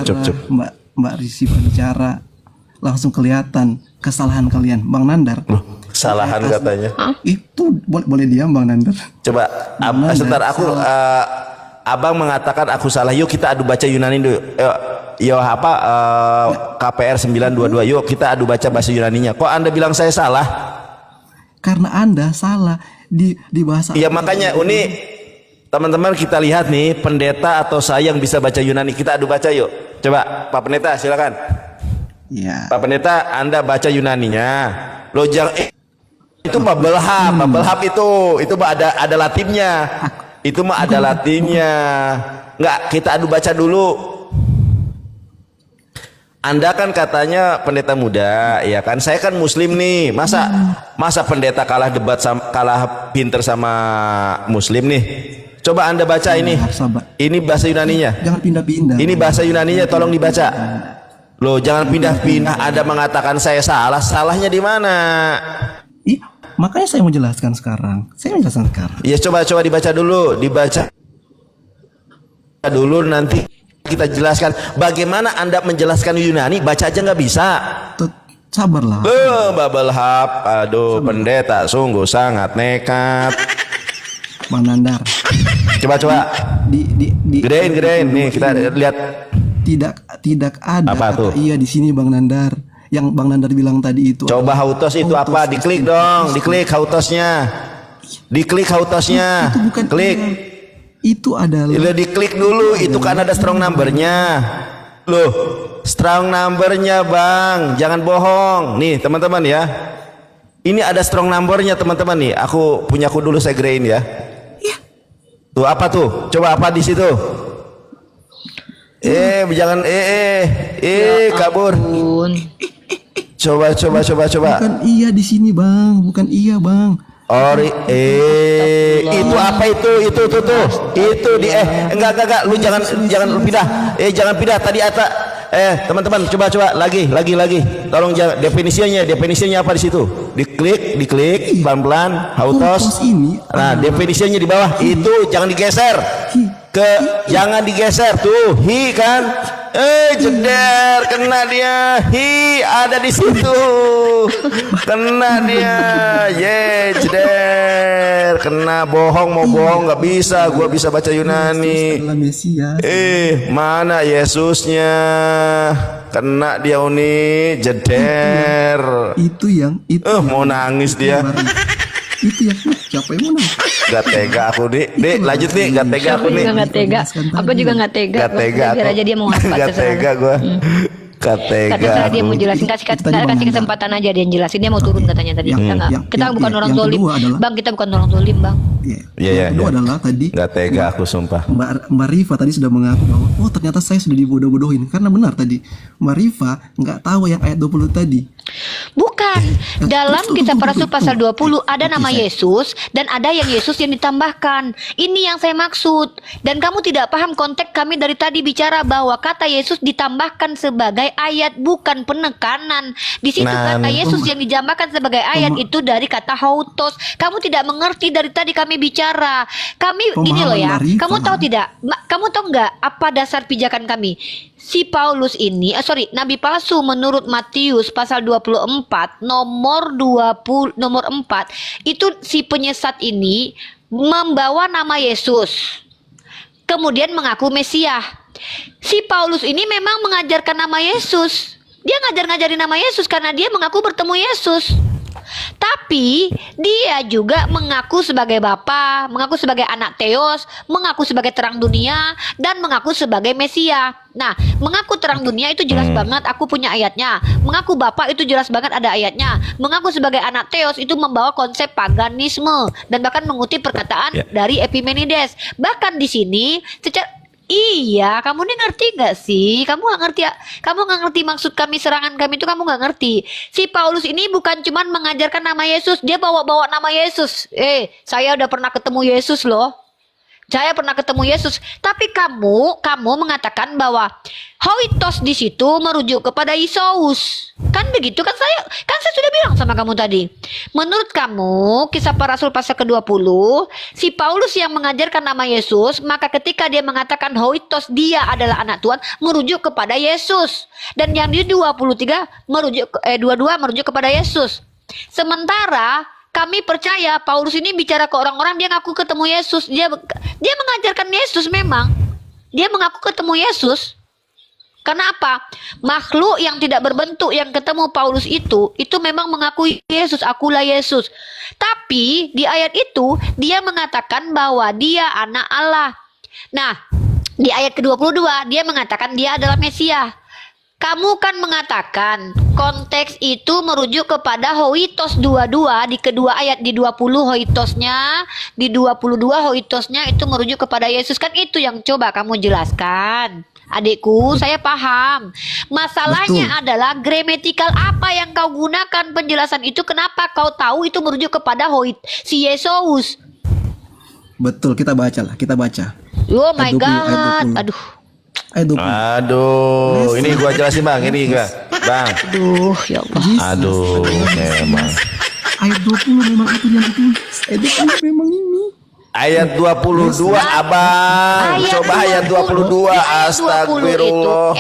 Mbak Risi berbicara, langsung kelihatan kesalahan kalian. Bang Nandar, Loh, kesalahan katanya. itu boleh diam Bang Nandar. Coba Bang Nandar, sebentar aku Abang mengatakan aku salah. Yuk kita adu baca Yunani dulu. KPR 922. Yuk kita adu baca bahasa Yunaninya. Kok Anda bilang saya salah? Karena Anda salah di bahasa. Iya makanya Uni, teman-teman kita lihat nih pendeta atau saya yang bisa baca Yunani. Kita adu baca yuk. Coba Pak Pendeta silakan. Ya. Pak Pendeta Anda baca Yunaninya. Lo jangan itu Babelhab itu mah ada Latinnya. Itu mah ada Latinnya. Enggak, kita adu baca dulu. Anda kan katanya pendeta muda, ya kan? Saya kan muslim nih. Masa pendeta kalah kalah pinter sama muslim nih? Coba Anda baca ini. Sabar. Ini bahasa Yunaninya. Jangan pindah-pindah. Ini bahasa Yunaninya tolong dibaca. Loh, jangan pindah-pindah. Anda mengatakan saya salah. Salahnya di mana? Iya, makanya saya mau jelaskan sekarang. Saya mau jelaskan sekarang. Ya coba dibaca dulu, dulu nanti kita jelaskan. Bagaimana Anda menjelaskan Yunani? Baca aja nggak bisa. Sabarlah. Bubble hub, aduh pendeta sungguh sangat nekat. Bang Nandar. Coba gedein nih kita lihat. Tidak ada Apa kata tuh? iya di sini Bang Nandar. Yang Bang Nandar bilang tadi itu. Coba hautos itu Hautos, apa? Diklik dong, diklik hautosnya. Diklik hautosnya. Itu bukan Klik. iya. Itu adalah Udah diklik dulu, itu kan ada strong numbernya. Loh, strong numbernya Bang, jangan bohong. Nih teman-teman ya, ini ada strong numbernya teman-teman nih. Aku dulu saya gedein ya. Tuh apa tuh? Coba apa di situ? Jangan kabur. Bun. Coba. bukan iya di sini Bang, bukan iya Bang. Itu apa itu tuh. Itu di enggak, lu jangan pindah. Jangan pindah tadi teman-teman coba lagi. Tolong jangan definisinya apa di situ? Diklik pelan-pelan autos. Ini Nah, definisinya di bawah itu jangan digeser. Jangan digeser tuh. Hi kan? Jeder kena dia. Hi ada di situ. Kena dia. Jeder kena mau bohong nggak bisa. Gua bisa baca Yunani. adalah Mesias. Mana Yesusnya? Kena dia Uni. Jeder. Itu yang Mau nangis dia. Itu yang siapa yang menang? Gak tega aku nih. Lanjut nih. Gak tega aku Aku nih. juga nggak tega. Aku juga nggak tega. Gak tega Biar aku. aja dia mau ngapa Gak tega gue. Gak tega Terserah dia aku. mau jelasin, kasih kesempatan aja dia yang jelasin. Dia mau turun katanya tadi. Kita bukan orang yang zolim, kedua adalah- Bang. Kita bukan orang zolim, Bang. Iya. Yang kedua adalah tadi Gak tega aku sumpah. Mbak Rifa tadi sudah mengaku bahwa ternyata saya sudah dibodoh-bodohin karena benar tadi Mbak Rifa nggak tahu yang ayat 20 tadi. Bukan. Dalam Tunggu, Kisah para tunggu, Rasul pasal tunggu. 20 ada Oke, nama saya- Yesus dan ada yang Yesus yang ditambahkan. Ini yang saya maksud. Dan kamu tidak paham konteks kami dari tadi bicara bahwa kata Yesus ditambahkan sebagai ayat bukan penekanan. Di situ Nah, kata Yesus yang dijambahkan sebagai ayat itu dari kata hautos. Kamu tidak mengerti dari tadi kami bicara. Kami ini loh ya. Pemahaman Marifa. Kamu tahu tidak? Kamu tahu nggak apa dasar pijakan kami? Si Paulus ini, Nabi palsu menurut Matius pasal 24 nomor 4 itu si penyesat ini membawa nama Yesus. Kemudian mengaku Mesias. Si Paulus ini memang mengajarkan nama Yesus. Dia ngajarin nama Yesus karena dia mengaku bertemu Yesus. Tapi dia juga mengaku sebagai Bapa, mengaku sebagai anak Theos, mengaku sebagai terang dunia, dan mengaku sebagai Mesia. Nah, mengaku terang dunia itu jelas banget, aku punya ayatnya. Mengaku Bapa itu jelas banget ada ayatnya. Mengaku sebagai anak Theos itu membawa konsep paganisme dan bahkan mengutip perkataan dari Epimenides. Bahkan di sini secara iya, kamu ini ngerti gak sih? Kamu gak ngerti ya? Kamu gak ngerti maksud kami, serangan kami itu kamu gak ngerti. Si Paulus ini bukan cuman mengajarkan nama Yesus, dia bawa-bawa nama Yesus. Saya udah pernah ketemu Yesus loh. Saya pernah ketemu Yesus. Tapi kamu mengatakan bahwa hoitos di situ merujuk kepada Yesus. Kan begitu kan saya sudah bilang sama kamu tadi. Menurut kamu, Kisah Para Rasul pasal ke-20, si Paulus yang mengajarkan nama Yesus, maka ketika dia mengatakan hoitos dia adalah anak Tuhan, merujuk kepada Yesus. Dan yang di 22 merujuk kepada Yesus. Sementara kami percaya Paulus ini bicara ke orang-orang, dia ngaku ketemu Yesus. Dia mengajarkan Yesus memang. Dia mengaku ketemu Yesus. Karena apa? Makhluk yang tidak berbentuk yang ketemu Paulus itu memang mengakui Yesus, akulah Yesus. Tapi di ayat itu dia mengatakan bahwa dia anak Allah. Nah, di ayat ke-22 dia mengatakan dia adalah Mesias. Kamu kan mengatakan konteks itu merujuk kepada hoitos 22 di kedua ayat, di 20 hoitosnya, di 22 hoitosnya itu merujuk kepada Yesus. Kan itu yang coba kamu jelaskan. Adikku, saya paham. Masalahnya adalah gramatikal apa yang kau gunakan penjelasan itu, kenapa kau tahu itu merujuk kepada si Yesus? Betul, kita baca. Oh my Ayat 20, ayat God. 20. Aduh. ayat 20. Aduh, ini gua jelasin Bang, ini gua. Bang. Aduh, ya Allah. Aduh, memang. Ayat 20 memang itu yang ditulis. Ayat 20 memang ini. Ayat 22 Abang. Coba ayat 22. Di ayat 20 itu, Astagfirullah.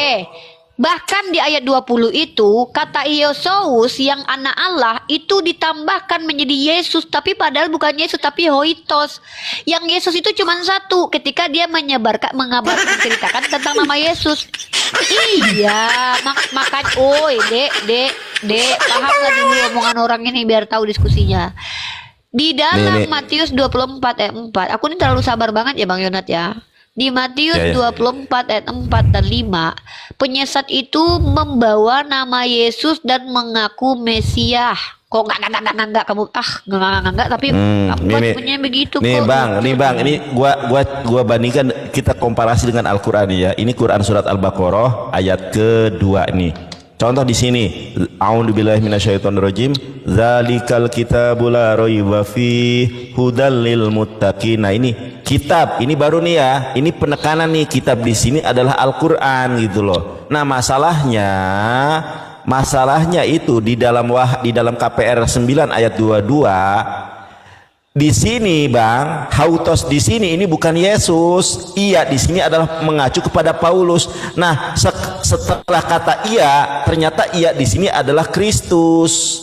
bahkan di ayat 20 itu kata Yesus yang anak Allah itu ditambahkan menjadi Yesus, tapi padahal bukan Yesus tapi Hoitos. Yang Yesus itu cuma satu ketika dia mengabarkan menceritakan tentang nama Yesus. Iya, makan dek, paham gak dulu omongan orang ini biar tahu diskusinya. Di dalam Nih. Matius 24 ayat 4, aku ini terlalu sabar banget ya Bang Yonat ya. Di Matius Ya, ya. 24 ayat 4 dan 5, penyesat itu membawa nama Yesus dan mengaku Mesias. Kok enggak kamu enggak tapi aku Nih, punya begitu nih kok. Bang, ini gua bandingkan, kita komparasi dengan Al-Qur'an ya. Ini Quran surat Al-Baqarah ayat kedua nih. Contoh di sini, A'udzubillahi minasyaitonirrajim. Zalikal kitabul la raiba fi hudal lil muttaqin. Nah, ini kitab, ini baru nih ya. Ini penekanan nih, kitab di sini adalah Al-Qur'an gitu loh. Nah, masalahnya itu di dalam KPR 9 ayat 22. Di sini Bang, Hautos di sini ini bukan Yesus. Iya di sini adalah mengacu kepada Paulus. Nah, setelah kata iya, ternyata iya di sini adalah Kristus.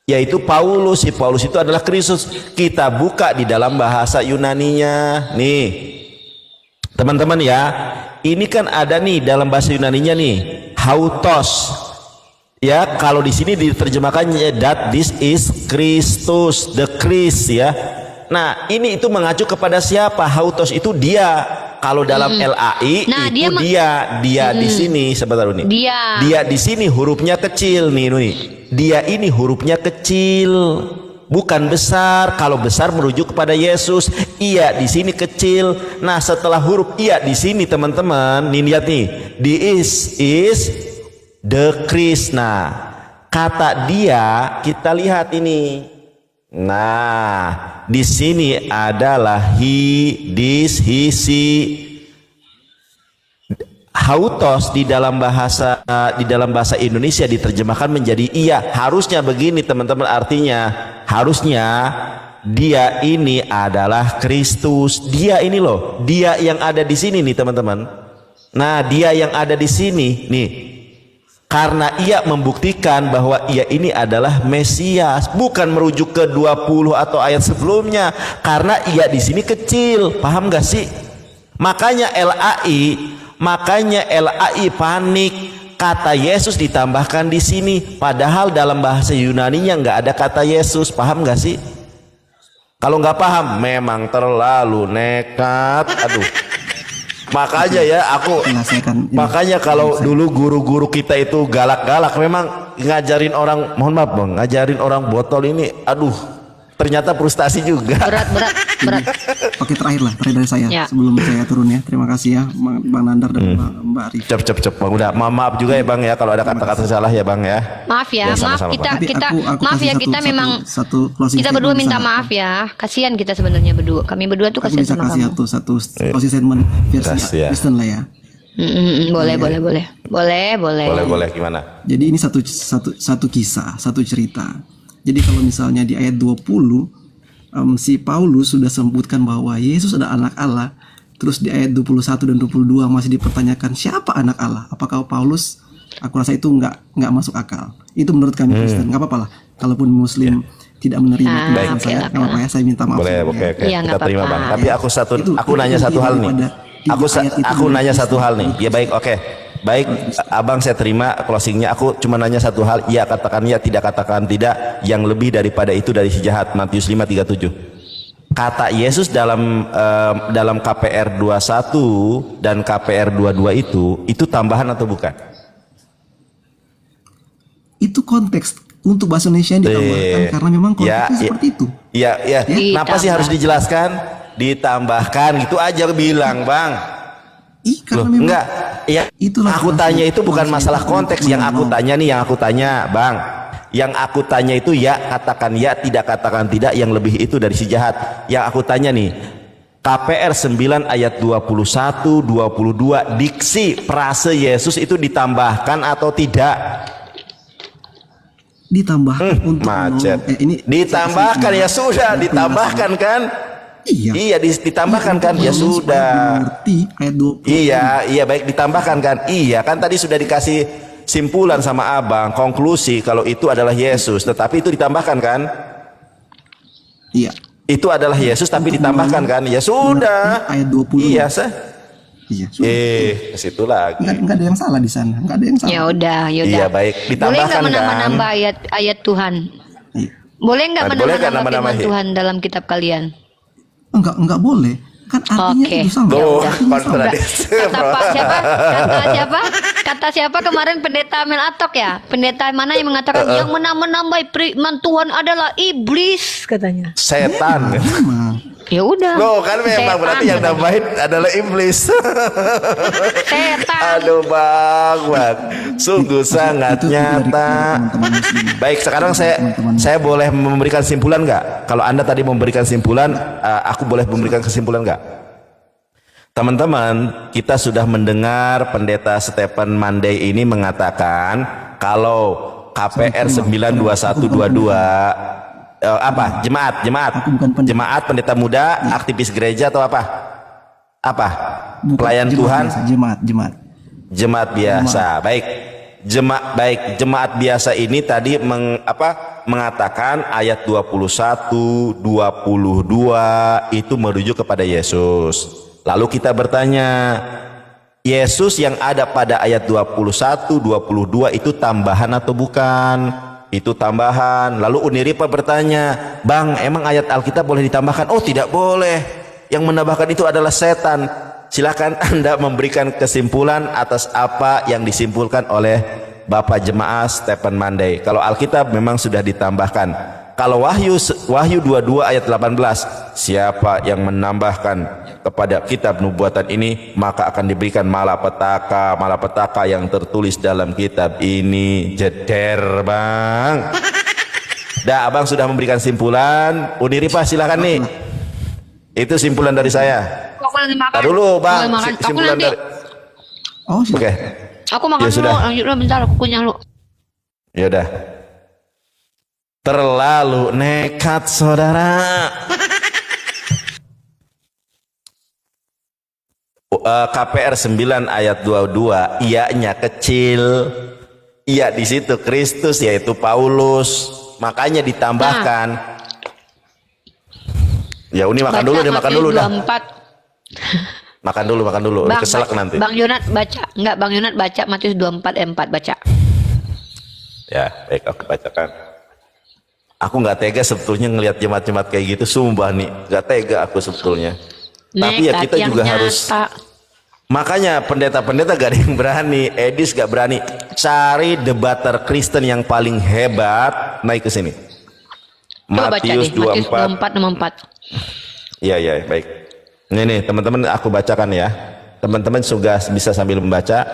Yaitu Paulus. Si Paulus itu adalah Kristus. Kita buka di dalam bahasa Yunaninya. Nih. Teman-teman ya, ini kan ada nih dalam bahasa Yunaninya nih, Hautos. Ya, kalau di sini diterjemahkannya that this is Kristus, the Christ ya. Nah, ini itu mengacu kepada siapa? Hautos itu dia. Kalau dalam LAI Nah, itu dia di sini sebentar nih. Dia di sini hurufnya kecil nih. Dia ini hurufnya kecil, bukan besar. Kalau besar merujuk kepada Yesus. Iya di sini kecil. Nah, setelah huruf iya di sini teman-teman, nih lihat nih. This is the Christ. Nah, kata dia kita lihat ini. Nah, di sini adalah he, this, he, she. Hautos di dalam bahasa Indonesia diterjemahkan menjadi iya. Harusnya begini teman-teman, artinya harusnya dia ini adalah Kristus. Dia ini loh, dia yang ada di sini nih teman-teman. Nah, dia yang ada di sini nih. Karena ia membuktikan bahwa ia ini adalah Mesias, bukan merujuk ke 20 atau ayat sebelumnya. Karena ia di sini kecil, paham gak sih? Makanya LAI panik. Kata Yesus ditambahkan di sini, padahal dalam bahasa Yunaninya nggak ada kata Yesus, paham gak sih? Kalau nggak paham, memang terlalu nekat. Aduh. Makanya ya makanya kalau dulu guru-guru kita itu galak-galak, memang ngajarin orang, mohon maaf Bang, ngajarin orang botol ini, aduh, ternyata frustasi juga. Berat. Oke, terakhir dari saya sebelum saya turun ya. Terima kasih ya Bang Nandar dan Mbak Arif. Cep Bang, udah maaf juga ya Bang ya kalau ada kata-kata salah ya Bang ya. Maaf ya, sama-sama, maaf ya kita memang kita berdua minta maaf ya. Kasihan kita sebenarnya berdua. Kami berdua tuh kasihan sama kamu. Aku bisa kasih satu closing statement versi Kristen lah ya. Boleh gimana? Jadi ini satu kisah, satu cerita. Jadi kalau misalnya di ayat 20 si Paulus sudah sebutkan bahwa Yesus adalah anak Allah. Terus di ayat 21 dan 22 masih dipertanyakan siapa anak Allah. Apakah Paulus? Aku rasa itu nggak masuk akal. Itu menurut kami Kristen. Nggak apa-apa lah. Kalaupun Muslim tidak menerima penjelasan saya, nggak apa-apa ya. Saya minta maaf. Boleh. Ya, kita terima Bang. Tapi aku nanya satu hal nih. Aku nanya satu hal nih. Ya baik, oke. Baik, Abang saya terima closingnya. Aku cuma nanya satu hal. Ya katakan ya, tidak katakan tidak. Yang lebih daripada itu dari si jahat. Matius 5:37. Kata Yesus dalam KPR 21 dan KPR 22 itu tambahan atau bukan? Itu konteks untuk bahasa Indonesia yang ditambahkan karena memang konteksnya seperti itu. Iya. Kenapa sih harus dijelaskan? Ditambahkan gitu aja bilang Bang. Karena memang enggak. Ya, aku tanya itu bukan masalah konteks. Yang aku tanya Bang. Yang aku tanya itu ya katakan ya, tidak katakan tidak. Yang lebih itu dari si jahat. Yang aku tanya nih, KPR 9 ayat 21, 22, diksi frase Yesus itu ditambahkan atau tidak? Ditambahkan untuk Macet. ini Ditambahkan ya sudah, ditambahkan kan? Iya. Iya, ditambahkan kan? Ya sudah. Mengerti ayat 20. Iya, baik, ditambahkan kan? Iya, kan tadi sudah dikasih simpulan sama abang, konklusi kalau itu adalah Yesus, tetapi itu ditambahkan kan? Iya. Itu adalah Yesus tapi ditambahkan kan? Ya sudah. Ayat 20. Iya, Iya, sudah. ke situ lagi. Enggak ada yang salah di sana. Enggak ada yang salah. Ya udah. Iya, baik, Boleh nggak ditambahkan kan? menambah-nambah ayat Tuhan? Iya. Boleh nggak Boleh nggak menambah-nambah nambah-nambah? firman Tuhan dalam kitab kalian? Enggak boleh. Kan artinya Oke. itu sama. Tuh, Artinya sama. kontradiksi, Kata bro. Pak siapa? Kata siapa kemarin pendeta Mel Atok ya? Pendeta mana yang mengatakan yang menambah firman Tuhan adalah iblis katanya. Setan. Memang. Ya udah. Loh, kan memang Setan berarti yang katanya. nambahin adalah iblis. Setan. Aduh, bang. Sungguh sangat Itu dari nyata. teman-teman muslim. Baik, sekarang saya boleh memberikan simpulan nggak? Kalau Anda tadi memberikan simpulan, aku boleh memberikan kesimpulan nggak? Teman-teman, kita sudah mendengar Pendeta Stephen Mandey ini mengatakan kalau KPR 92122 apa? Jemaat Aku bukan pendeta. jemaat pendeta muda, aktivis gereja atau apa? Apa? Bukan, Pelayan jemaat Tuhan? biasa, jemaat. Jemaat biasa. Baik. Jemaat biasa ini tadi mengatakan ayat 21, 22 itu merujuk kepada Yesus. Lalu kita bertanya, Yesus yang ada pada ayat 21, 22 itu tambahan atau bukan? Itu tambahan. Lalu Uniripa bertanya, "Bang, emang ayat Alkitab boleh ditambahkan?" Oh, tidak boleh. Yang menambahkan itu adalah setan. Silakan Anda memberikan kesimpulan atas apa yang disimpulkan oleh Bapak Jemaah Stephen Mandey. Kalau Alkitab memang sudah ditambahkan. Kalau Wahyu 22 ayat 18, siapa yang menambahkan kepada kitab nubuatan ini maka akan diberikan malapetaka yang tertulis dalam kitab ini. Jeder, Bang. Dah, Abang sudah memberikan simpulan. Uniripa silakan nih. Itu simpulan dari saya. Aku nanti makan. Tar dulu, Bang. Aku makan. Aku Simpulan nanti. dari. Oh, siap. Oke. Aku makan Ya dulu. sudah. Lanjut dulu bentar. Aku kunyah lu. Ya udah. Terlalu nekat, saudara. KPR 9 ayat 22, iya-nya kecil. Iya, di situ Kristus yaitu Paulus. Makanya ditambahkan. Ya, Uni makan dulu deh, makan dulu dah. 24. Makan dulu. Bang, Keselak nanti. Bang Yonat baca. Enggak, Bang Yonat baca Matius 24 ayat 4 baca. Ya, baik, aku bacakan. Aku nggak tega sebetulnya ngelihat jemaat-jemaat kayak gitu, sumpah nih, nggak tega aku sebetulnya. Tapi ya Nekat kita yang juga nyata. harus. Makanya pendeta-pendeta gak ada yang berani, Edis gak berani. Cari debater Kristen yang paling hebat, naik ke sini. Coba baca Matius nih, Matius 24. 24 nomor 4. Iya, baik. Ini nih, teman-teman aku bacakan ya. Teman-teman juga bisa sambil membaca.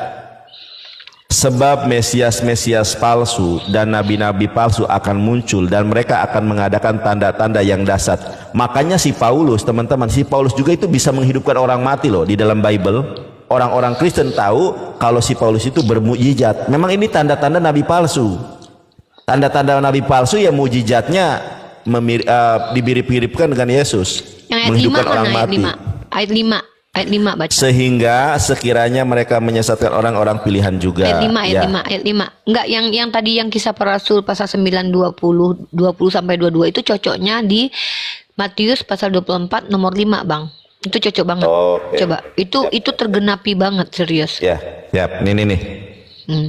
Sebab Mesias-Mesias palsu dan nabi-nabi palsu akan muncul dan mereka akan mengadakan tanda-tanda yang dahsyat. Makanya si Paulus, teman-teman, si Paulus juga itu bisa menghidupkan orang mati loh di dalam Bible. Orang-orang Kristen tahu kalau si Paulus itu bermukjizat. Memang ini tanda-tanda nabi palsu. Tanda-tanda nabi palsu yang mukjizatnya dibirip-biripkan dengan Yesus. Yang ayat 5 menghidupkan orang mana? mati. Ayat 5. Ayat 5 baca. Sehingga sekiranya mereka menyesatkan orang-orang pilihan juga. Ayat 5, Ya. ayat 5. Enggak, yang tadi yang kisah para rasul pasal 9 20 sampai 22 itu cocoknya di Matius pasal 24 nomor 5, Bang. Itu cocok banget. Oke. Coba. Itu tergenapi banget, serius. Ya, siap. Nih.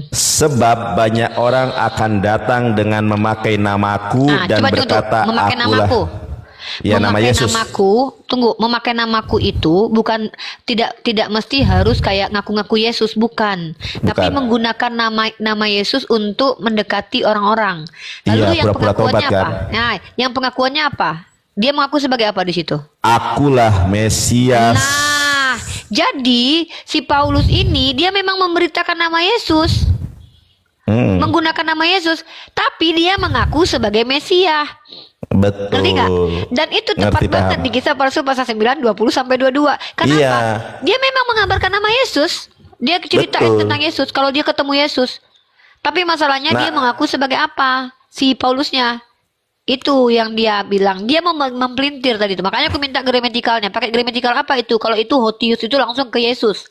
Sebab banyak orang akan datang dengan memakai namaku dan coba berkata, memakai akulah. namaku. Ya, nama Memakai Yesus. namaku, memakai namaku itu bukan tidak mesti harus kayak ngaku-ngaku Yesus, bukan. Tapi menggunakan nama Yesus untuk mendekati orang-orang. Lalu Iya, yang pura-pura pengakuannya tobat, apa? kan? Nah, yang pengakuannya apa? Dia mengaku sebagai apa di situ? Akulah Mesias. Nah, jadi si Paulus ini dia memang memberitakan nama Yesus, menggunakan nama Yesus, tapi dia mengaku sebagai Mesias. Ngerti nggak? Betul. Dan itu tepat Ngerti, banget paham. di Kisah para Rasul pasal 9 20 sampai 22. Kenapa? Iya. Dia memang mengabarkan nama Yesus. Dia ceritain Betul. tentang Yesus kalau dia ketemu Yesus. Tapi masalahnya Nah. dia mengaku sebagai apa? Si Paulusnya. Itu yang dia bilang. Dia mau mempelintir tadi itu. Makanya aku minta gramatikalnya. Pakai gramatikal apa itu? Kalau itu Hotius itu langsung ke Yesus.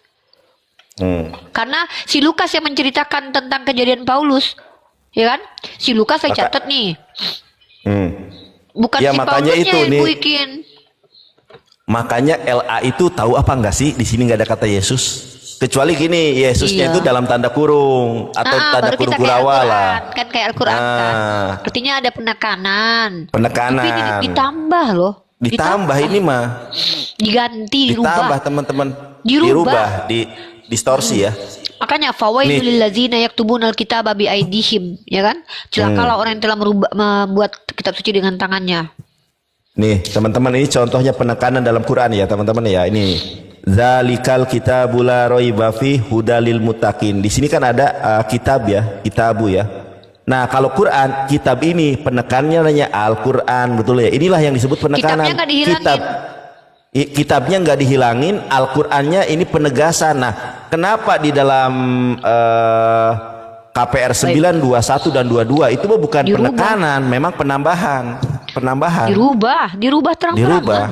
Karena si Lukas yang menceritakan tentang kejadian Paulus. Ya kan? Si Lukas saya Maka- catat nih. Hmm. Bukan Ya, si makanya Paulusnya itu yang nih. bikin. Makanya LA itu tahu apa enggak sih? Di sini nggak ada kata Yesus. Kecuali gini, Yesusnya Iya. itu dalam tanda kurung atau tanda baru kurung kita kayak kurawa Al-Quran. lah. Kan kayak Al-Quran kan. Ah. Artinya ada penekanan. Penekanan. Tapi ditambah loh. Ditambah ini mah. Diganti, Ditambah dirubah. teman-teman. Dirubah. Distorsi ya. Makanya fawailul Nih. lillazina yaktubunal kitaba bi aidihim, ya kan? Celakalah orang yang telah membuat kitab suci dengan tangannya. Nih, teman-teman, ini contohnya penekanan dalam Quran ya, teman-teman ya. Ini zalikal kitabul la raiba fi hudalil muttaqin. Di sini kan ada kitab ya, kitabu ya. Nah, kalau Quran, kitab ini penekannya namanya Al-Qur'an, betul ya. Inilah yang disebut penekanan. Kitabnya nggak dihilangin. Kitabnya nggak dihilangin, Al-Qur'annya ini penegasan. Nah, kenapa di dalam KPR 9 21 dan 22 itu bukan Dirubah. penekanan, memang penambahan. Dirubah terang-terangan. Dirubah.